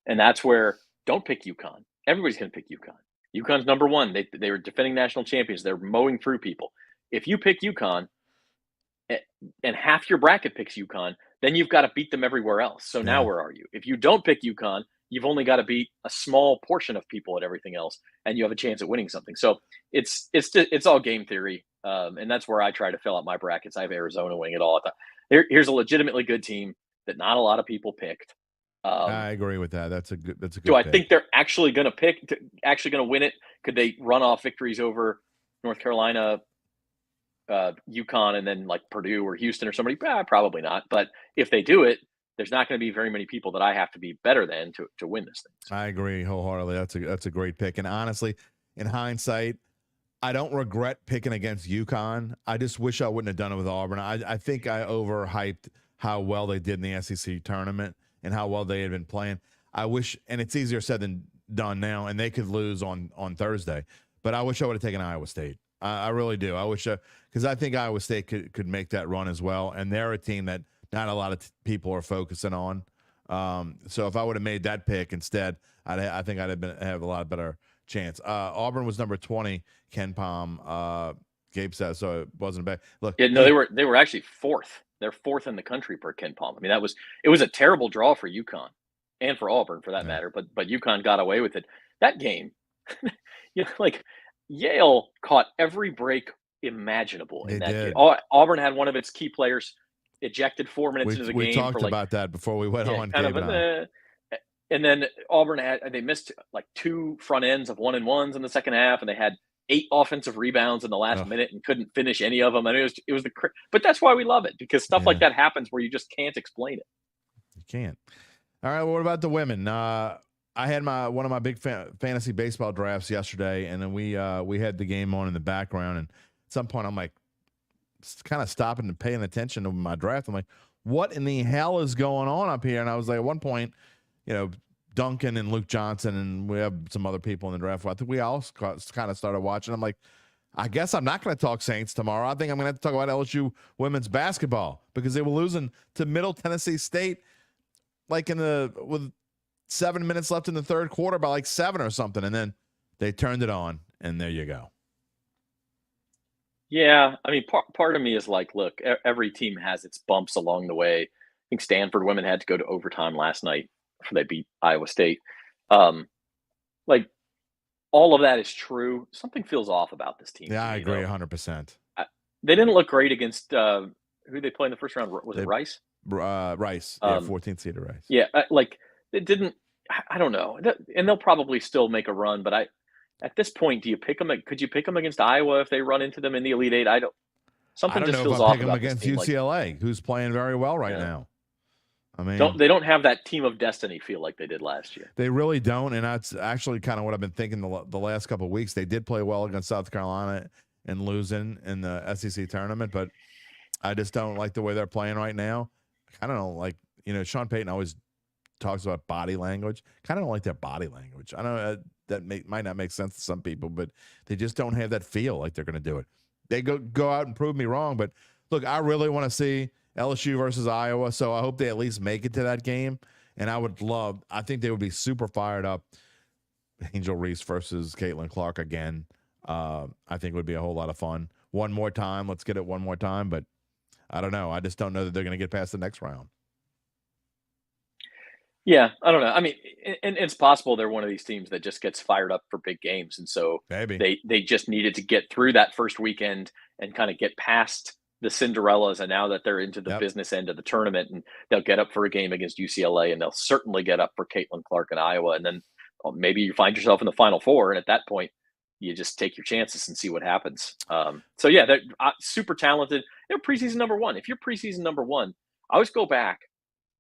And that's where don't pick UConn. Everybody's going to pick UConn. UConn's number one. They were defending national champions. They're mowing through people. If you pick UConn and half your bracket picks UConn, then you've got to beat them everywhere else. So now where are you? If you don't pick UConn, you've only got to beat a small portion of people at everything else, and you have a chance at winning something. So it's all game theory. And that's where I try to fill out my brackets. I have Arizona winning it all. Here's a legitimately good team that not a lot of people picked. I agree with that. That's a good. Do I think they're actually going to win it? Could they run off victories over North Carolina, UConn, and then like Purdue or Houston or somebody? Probably not. But if they do it, there's not going to be very many people that I have to be better than to win this thing. So. I agree wholeheartedly. That's a great pick. And honestly, in hindsight, I don't regret picking against UConn. I just wish I wouldn't have done it with Auburn. I think I overhyped how well they did in the SEC tournament and how well they had been playing. I wish, and it's easier said than done now, and they could lose on Thursday. But I wish I would have taken Iowa State. I really do. I wish, because I think Iowa State could make that run as well. And they're a team that not a lot of people are focusing on. So if I would have made that pick instead, I think I'd have a lot better chance. Auburn was number 20. Ken Palm, Gabe says, so it wasn't bad. Look, yeah, no, they were actually fourth. They're fourth in the country per Ken Palm. I mean, it was a terrible draw for UConn and for Auburn for that matter. But UConn got away with it. That game, like Yale caught every break imaginable in that game. Auburn had one of its key players ejected 4 minutes into the game. We talked about that before we went on. And then Auburn they missed like 2 front ends of 1-and-1s in the second half, and they had 8 offensive rebounds in the last minute and couldn't finish any of them. I mean, it was but that's why we love it, because stuff like that happens where you just can't explain it. You can't. All right. Well, what about the women? I had one of my big fantasy baseball drafts yesterday, and then we had the game on in the background. And at some point, I'm like, kind of stopping and paying attention to my draft. I'm like, what in the hell is going on up here? And I was like, at one point, Duncan and Luke Johnson, and we have some other people in the draft. I think we all kind of started watching. I'm like, I guess I'm not going to talk Saints tomorrow. I think I'm going to have to talk about LSU women's basketball, because they were losing to Middle Tennessee State like with 7 minutes left in the third quarter by like 7 or something. And then they turned it on, and there you go. Yeah. I mean, part of me is like, look, every team has its bumps along the way. I think Stanford women had to go to overtime last night before they beat Iowa State. Like, all of that is true. Something feels off about this team. Yeah, I agree 100%. They didn't look great against who they play in the first round. Was it Rice? Rice. Yeah, 14th seed of Rice. Yeah, like it didn't. I don't know, and they'll probably still make a run. But at this point, do you pick them? Could you pick them against Iowa if they run into them in the Elite Eight? I don't. Something just feels off. I don't know if I'm picking them against UCLA, who's playing very well right now. I mean, they don't have that team of destiny feel like they did last year. They really don't, and that's actually kind of what I've been thinking the last couple of weeks. They did play well against South Carolina and losing in the SEC tournament, but I just don't like the way they're playing right now. I don't know, like, Sean Payton always talks about body language. Kind of don't like their body language. I know that might not make sense to some people, but they just don't have that feel like they're going to do it. They go out and prove me wrong, but look, I really want to see LSU versus Iowa, so I hope they at least make it to that game. And I think they would be super fired up. Angel Reese versus Caitlin Clark again. I think would be a whole lot of fun. One more time. Let's get it one more time. But I don't know. I just don't know that they're going to get past the next round. Yeah, I don't know. I mean, and it's possible they're one of these teams that just gets fired up for big games, and so Maybe. they just needed to get through that first weekend and kind of get past the Cinderellas, and now that they're into the Yep. business end of the tournament, and they'll get up for a game against UCLA, and they'll certainly get up for Caitlin Clark in Iowa, and then maybe you find yourself in the Final Four, and at that point, you just take your chances and see what happens. So yeah, they're super talented. They're preseason number one. If you're preseason number one, I always go back.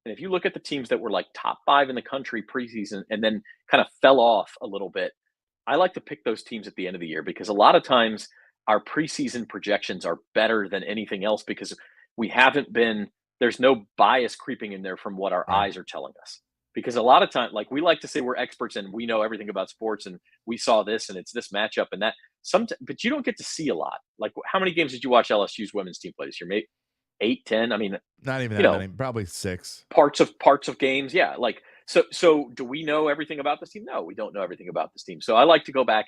And if you look at the teams that were like top 5 in the country preseason and then kind of fell off a little bit, I like to pick those teams at the end of the year because a lot of times our preseason projections are better than anything else because we haven't been, there's no bias creeping in there from what our Right. eyes are telling us. Because a lot of time, like we like to say we're experts and we know everything about sports and we saw this and it's this matchup and that. But you don't get to see a lot. Like how many games did you watch LSU's women's team play this year? Maybe 8, 10. I mean, Not even you that know, many. Probably 6. parts of games. Yeah, like so do we know everything about this team? No, we don't know everything about this team. So I like to go back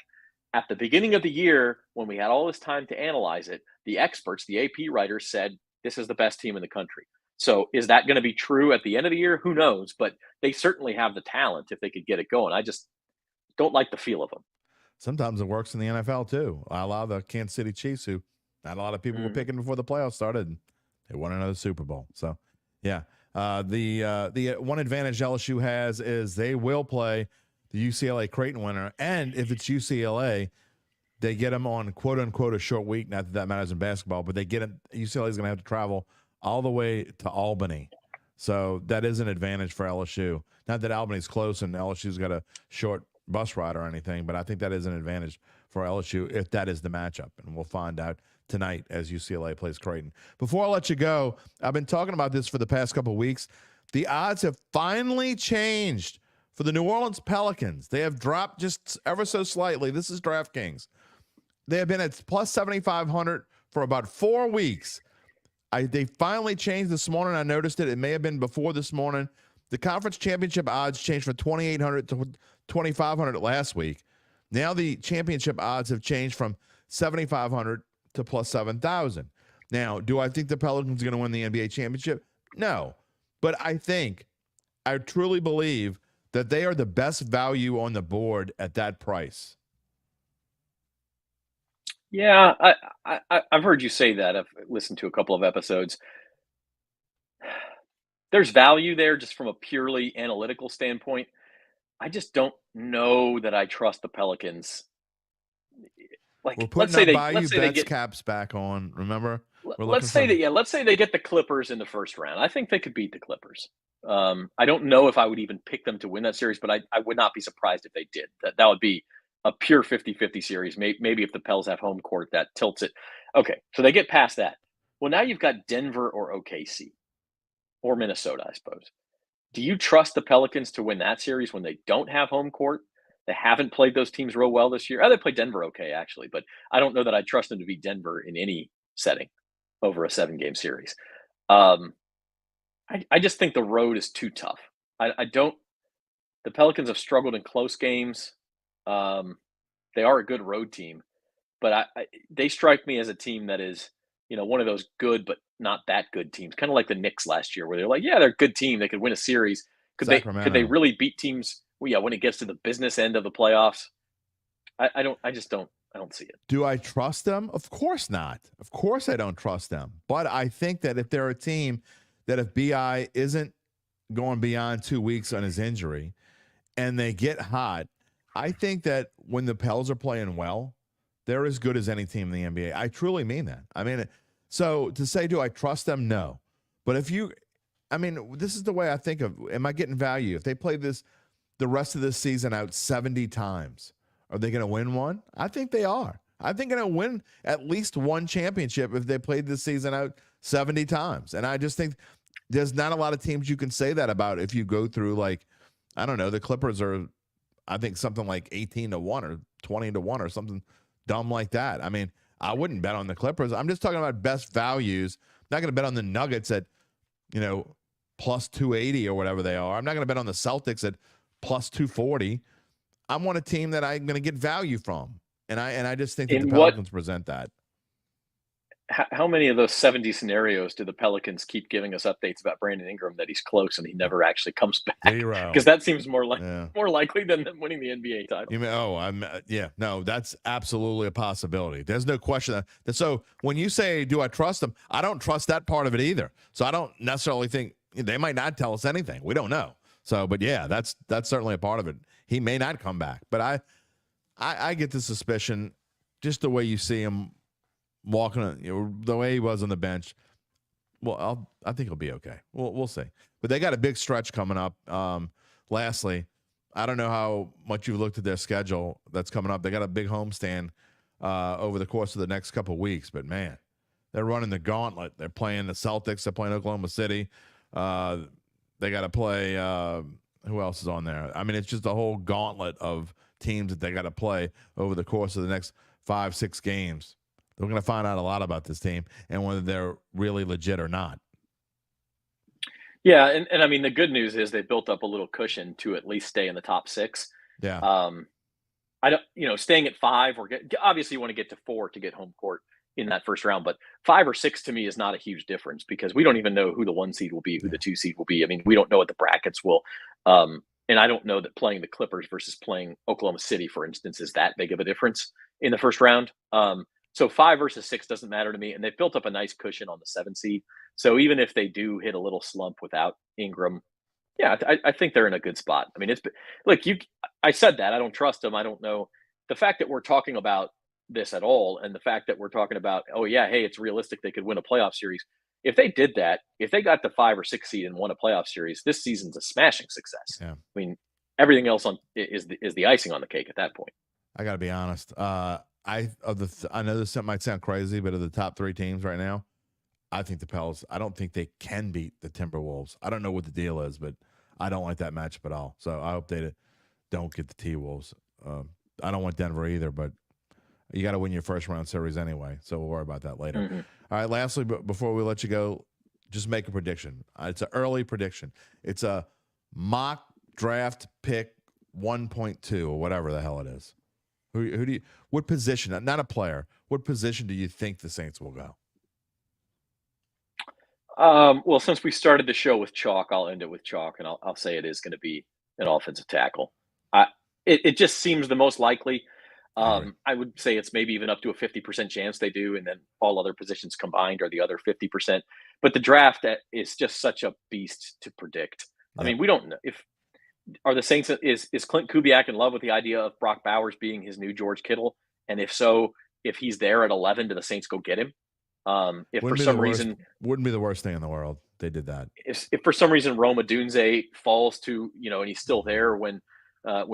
at the beginning of the year when we had all this time to analyze it. The experts, the AP writers said this is the best team in the country. So is that going to be true at the end of the year? Who knows? But they certainly have the talent if they could get it going. I just don't like the feel of them. Sometimes it works in the NFL too. I allow the Kansas City Chiefs, who not a lot of people were picking before the playoffs started, and they won another Super Bowl. So, yeah. The one advantage LSU has is they will play the UCLA Creighton winner, and if it's UCLA, they get them on quote unquote a short week. Not that that matters in basketball, but they get it. UCLA is going to have to travel all the way to Albany, so that is an advantage for LSU. Not that Albany's close and LSU's got a short bus ride or anything, but I think that is an advantage for LSU if that is the matchup, and we'll find out tonight as UCLA plays Creighton. Before I let you go, I've been talking about this for the past couple of weeks. The odds have finally changed for the New Orleans Pelicans. They have dropped just ever so slightly. This is DraftKings. They have been at plus 7,500 for about 4 weeks. They finally changed this morning. I noticed it. It may have been before this morning. The conference championship odds changed from 2,800 to 2,500 last week. Now the championship odds have changed from 7,500 to plus 7,000. Now, do I think the Pelicans are going to win the NBA championship? No. But I truly believe that they are the best value on the board at that price. Yeah, I've heard you say that. I've listened to a couple of episodes. There's value there just from a purely analytical standpoint. I just don't know that I trust the Pelicans. We're Like, putting our Bayou Bets caps back on. Remember? We're let's say they get the Clippers in the first round. I think they could beat the Clippers. I don't know if I would even pick them to win that series, but I would not be surprised if they did. That would be a pure 50-50 series. Maybe if the Pels have home court, that tilts it. Okay, so they get past that. Well, now you've got Denver or OKC or Minnesota, I suppose. Do you trust the Pelicans to win that series when they don't have home court? They haven't played those teams real well this year. Oh, they played Denver okay, actually, but I don't know that I trust them to beat Denver in any setting over a 7-game series. I just think the road is too tough. I don't. The Pelicans have struggled in close games. They are a good road team, but they strike me as a team that is, one of those good but not that good teams, kind of like the Knicks last year, where they're like, yeah, they're a good team, they could win a series. Could they really beat teams? Well, yeah, when it gets to the business end of the playoffs, I don't see it. Do I trust them? Of course not. Of course I don't trust them. But I think that if they're a team that if BI isn't going beyond 2 weeks on his injury and they get hot, I think that when the Pels are playing well, they're as good as any team in the NBA. I truly mean that. I mean, so to say, do I trust them? No. But this is the way I think of, am I getting value? If they play the rest of this season out 70 times, are they going to win one? I think they are. I think they're going to win at least one championship if they played this season out 70 times. And I just think there's not a lot of teams you can say that about if you go through, like, I don't know, the Clippers are, I think, something like 18-1 or 20-1 or something dumb like that. I mean, I wouldn't bet on the Clippers. I'm just talking about best values. I'm not going to bet on the Nuggets at, plus 280 or whatever they are. I'm not going to bet on the Celtics at plus 240. I want a team that I'm going to get value from. And I just think that the Pelicans present that. how many of those 70 scenarios do the Pelicans keep giving us updates about Brandon Ingram that he's close and he never actually comes back? 0. Because that seems more Yeah. likely than them winning the NBA title. You mean, yeah, no, that's absolutely a possibility. There's no question that. So when you say, do I trust them? I don't trust that part of it either. So I don't necessarily think they might not tell us anything. We don't know. So, but yeah, that's certainly a part of it. He may not come back, but I get the suspicion, just the way you see him walking, the way he was on the bench. Well, I think he'll be okay. We'll see. But they got a big stretch coming up. Lastly, I don't know how much you've looked at their schedule that's coming up. They got a big homestand over the course of the next couple of weeks. But, man, they're running the gauntlet. They're playing the Celtics. They're playing Oklahoma City. They got to play who else is on there? I mean, it's just a whole gauntlet of teams that they got to play over the course of the next 5-6 games. We're going to find out a lot about this team and whether they're really legit or not. Yeah, and I mean, the good news is they built up a little cushion to at least stay in the top 6. Yeah. I don't, staying at 5 or obviously you want to get to 4 to get home court in that first round, but 5 or 6 to me is not a huge difference because we don't even know who the 1 seed will be, who the 2 seed will be. I mean, we don't know what the brackets will. And I don't know that playing the Clippers versus playing Oklahoma City, for instance, is that big of a difference in the first round. So 5 versus 6 doesn't matter to me. And they've built up a nice cushion on the 7 seed. So even if they do hit a little slump without Ingram, yeah, I think they're in a good spot. I mean, I said that I don't trust them. I don't know the fact that we're talking about this at all. And the fact that we're talking about, oh yeah, hey, it's realistic. They could win a playoff series. If they did that, if they got the 5 or 6 seed and won a playoff series, this season's a smashing success. Yeah. I mean, everything else is the icing on the cake at that point. I got to be honest. I know this might sound crazy, but of the top 3 teams right now, I think the Pels. I don't think they can beat the Timberwolves. I don't know what the deal is, but I don't like that matchup at all. So I hope they don't get the T-Wolves. I don't want Denver either, but you got to win your first round series anyway. So we'll worry about that later. Mm-hmm. All right. Lastly, before we let you go, just make a prediction. It's an early prediction. It's a mock draft pick 1.2 or whatever the hell it is. Who do you? What position? Not a player. What position do you think the Saints will go? Well, since we started the show with chalk, I'll end it with chalk, and I'll say it is going to be an offensive tackle. It just seems the most likely. I would say it's maybe even up to a 50% chance they do, and then all other positions combined are the other 50%. But the draft is just such a beast to predict. Yeah. I mean, we don't know are the Saints is Clint Kubiak in love with the idea of Brock Bowers being his new George Kittle, and if so, if he's there at 11, do the Saints go get him? If for some reason wouldn't be the worst thing in the world they did that. If for some reason Roma Dunze falls to and he's still there when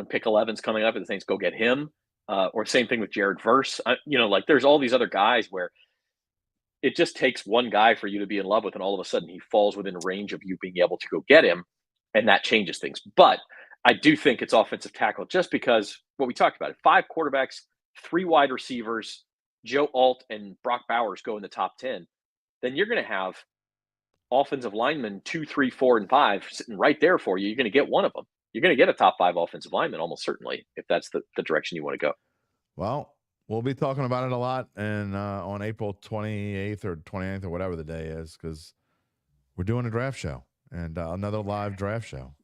pick 11's coming up, and the Saints go get him, or same thing with Jared Verse. There's all these other guys where it just takes one guy for you to be in love with, and all of a sudden he falls within range of you being able to go get him, and that changes things. But I do think it's offensive tackle just because what we talked about: 5 quarterbacks, 3 wide receivers. Joe Alt and Brock Bowers go in the top 10, then you're going to have offensive linemen 2, 3, 4, and 5 sitting right there for you. You're going to get one of them. You're going to get a top 5 offensive lineman almost certainly if that's the direction you want to go. Well, we'll be talking about it a lot and on April 28th or 29th or whatever the day is, because we're doing a draft show and another live draft show.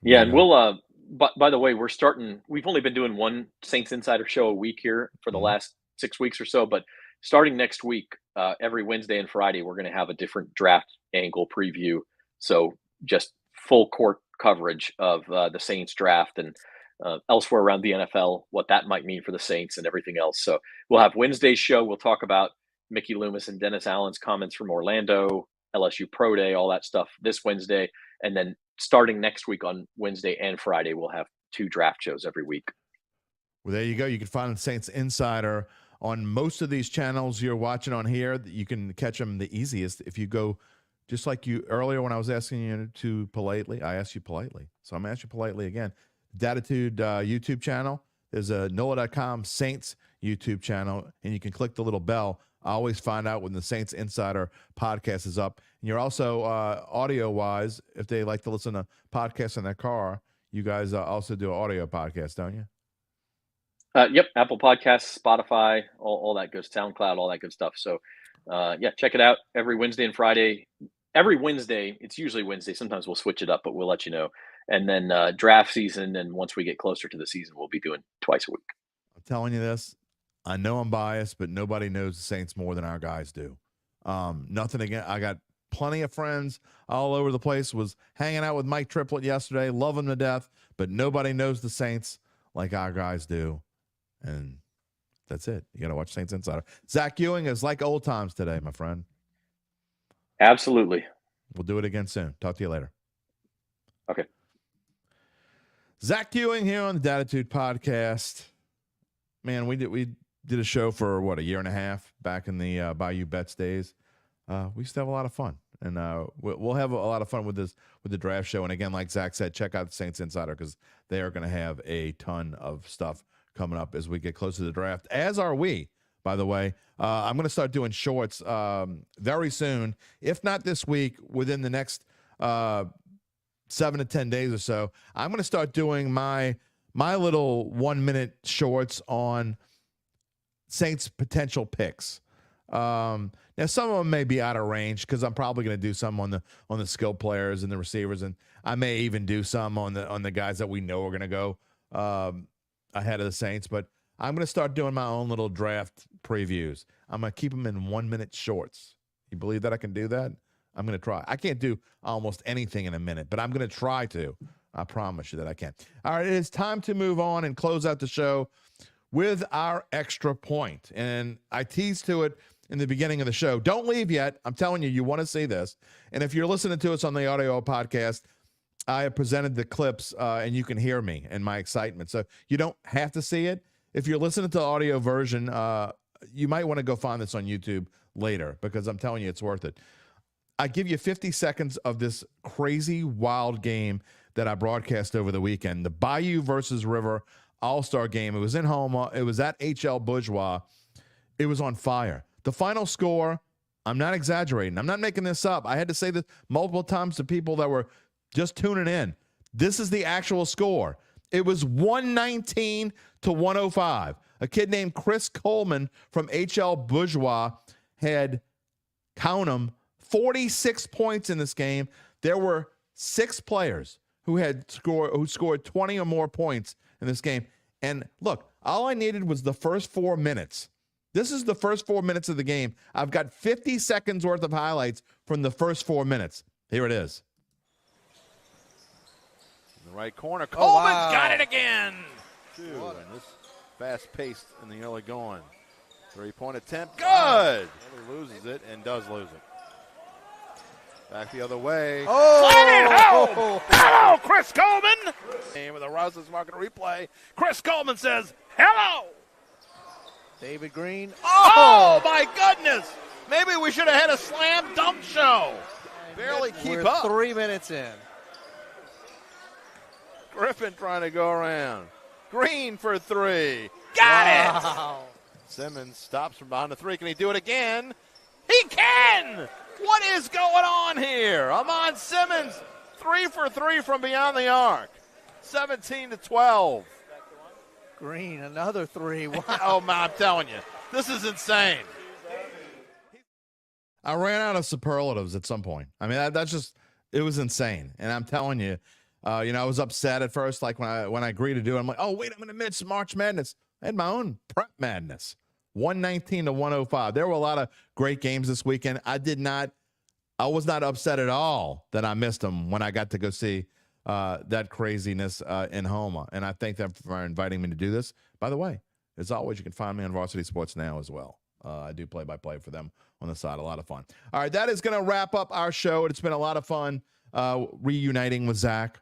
Yeah, and we'll by the way, we've only been doing one Saints Insider show a week here for the last 6 weeks or so, but starting next week, every Wednesday and Friday, we're going to have a different draft angle preview. So just full court coverage of the Saints draft and elsewhere around the NFL, what that might mean for the Saints and everything else. So we'll have Wednesday's show. We'll talk about Mickey Loomis and Dennis Allen's comments from Orlando, LSU Pro Day, all that stuff this Wednesday. And then starting next week on Wednesday and Friday, we'll have 2 draft shows every week. Well, there you go. You can find the Saints Insider on most of these channels you're watching on here. You can catch them the easiest if you go, just like you earlier when I was asking you to politely, I asked you politely. So I'm asking you politely again. Dattitude YouTube channel. There's a NOLA.com Saints YouTube channel, and you can click the little bell. I always find out when the Saints Insider podcast is up. And you're also audio-wise, if they like to listen to podcasts in their car, you guys also do an audio podcast, don't you? Yep, Apple Podcasts, Spotify, all that good, SoundCloud, all that good stuff. So Yeah, check it out every Wednesday and Friday. Every Wednesday, it's usually Wednesday. Sometimes we'll switch it up, but we'll let you know. And then draft season, and once we get closer to the season, we'll be doing twice a week. I'm telling you this. I know I'm biased, but nobody knows the Saints more than our guys do. Nothing again. I got plenty of friends all over the place. Was hanging out with Mike Triplett yesterday, love him to death, but nobody knows the Saints like our guys do. And that's it. You got to watch Saints Insider. Zach Ewing is like old times today, my friend. Absolutely. We'll do it again soon. Talk to you later. Okay. Zach Ewing here on the Dattitude podcast. Man, we did a show for, a year and a half back in the Bayou Bets days. We used to have a lot of fun. And we'll have a lot of fun with the draft show. And again, like Zach said, check out the Saints Insider because they are going to have a ton of stuff coming up as we get closer to the draft, as are we, by the way. I'm going to start doing shorts very soon, if not this week, within the next 7 to 10 days or so. I'm going to start doing my little 1-minute shorts on Saints potential picks. Now some of them may be out of range because I'm probably going to do some on the skill players and the receivers, and I may even do some on the guys that we know are going to go ahead of the Saints. But I'm going to start doing my own little draft previews. I'm going to keep them in 1-minute shorts. You believe that I can do that? I'm going to try. I can't do almost anything in a minute, but I'm going to try to. I promise you that I can. All right, it is time to move on and close out the show with our extra point. And I teased to it in the beginning of the show. Don't leave yet. I'm telling you, you want to see this. And if you're listening to us on the audio podcast, I have presented the clips, and you can hear me and my excitement. So you don't have to see it. If you're listening to the audio version, you might want to go find this on YouTube later because I'm telling you, it's worth it. I give you 50 seconds of this crazy, wild game that I broadcast over the weekend. The Bayou versus River All-Star game. It was in Houma. It was at HL Bourgeois. It was on fire. The final score, I'm not exaggerating. I'm not making this up. I had to say this multiple times to people that were just tuning in. This is the actual score. It was 119 to 105. A kid named Chris Coleman from HL Bourgeois had, count them, 46 points in this game. There were 6 players who scored 20 or more points in this game. And look, all I needed was the first 4 minutes. This is the first 4 minutes of the game. I've got 50 seconds worth of highlights from the first 4 minutes. Here it is. In the right corner, Coleman's got it again. And this fast-paced in the early going. 3-point attempt, good. He loses it and does lose it. Back the other way. Slide it home. Hello, Chris Coleman. And with a Ross's market replay, Chris Coleman says, hello. David Green. Oh, my goodness. Maybe we should have had a slam dunk show. Barely keep We're up. 3 minutes in. Griffin trying to go around. Green for 3. Got Wow. it. Simmons stops from behind the 3. Can he do it again? He can. What is going on here? Amon Simmons, 3 for 3 from beyond the arc. 17 to 12. Green, another 3. Wow. Oh, man, I'm telling you, this is insane. I ran out of superlatives at some point. I mean, that's just, it was insane. And I'm telling you, I was upset at first, like when I agreed to do it. I'm like, oh, wait, I'm going to miss March Madness. I had my own prep madness. 119 to 105. There were a lot of great games this weekend. I was not upset at all that I missed them when I got to go see that craziness in Houma. And I thank them for inviting me to do this. By the way, as always, you can find me on Varsity Sports Now as well. I do play-by-play for them on the side. A lot of fun. All right, that is going to wrap up our show. It's been a lot of fun reuniting with Zach.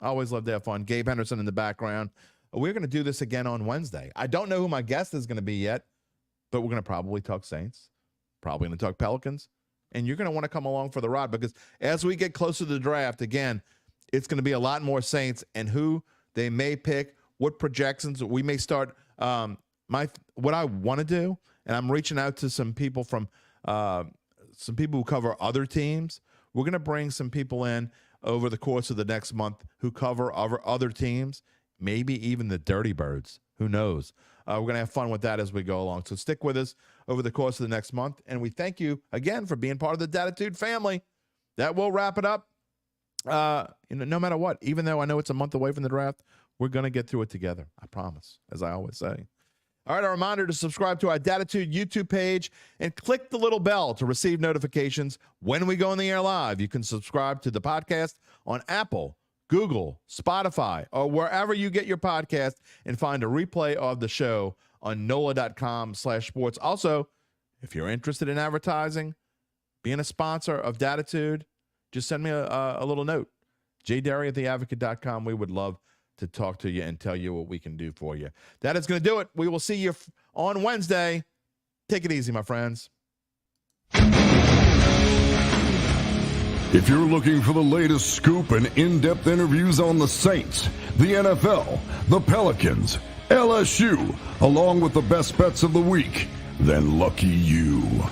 I always love to have fun. Gabe Henderson in the background. We're going to do this again on Wednesday. I don't know who my guest is going to be yet, but we're going to probably talk Saints, probably going to talk Pelicans, and you're going to want to come along for the ride because as we get closer to the draft, again, it's going to be a lot more Saints and who they may pick, what projections. We may start what I want to do, and I'm reaching out to some people from some people who cover other teams. We're going to bring some people in over the course of the next month who cover other teams. Maybe even the Dirty Birds. Who knows? We're going to have fun with that as we go along. So stick with us over the course of the next month. And we thank you again for being part of the Dattitude family. That will wrap it up. No matter what, even though I know it's a month away from the draft, we're going to get through it together. I promise, as I always say. All right, a reminder to subscribe to our Dattitude YouTube page and click the little bell to receive notifications when we go on the air live. You can subscribe to the podcast on Apple, Google, Spotify, or wherever you get your podcast and find a replay of the show on NOLA.com/sports. Also, if you're interested in advertising, being a sponsor of Dattitude, just send me a little note. jderry@theadvocate.com. We would love to talk to you and tell you what we can do for you. That is going to do it. We will see you on Wednesday. Take it easy, my friends. If you're looking for the latest scoop and in-depth interviews on the Saints, the NFL, the Pelicans, LSU, along with the best bets of the week, then lucky you.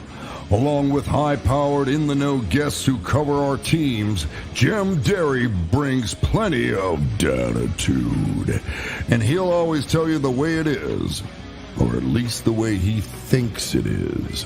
Along with high-powered, in-the-know guests who cover our teams, Jim Derry brings plenty of Dattitude. And he'll always tell you the way it is, or at least the way he thinks it is.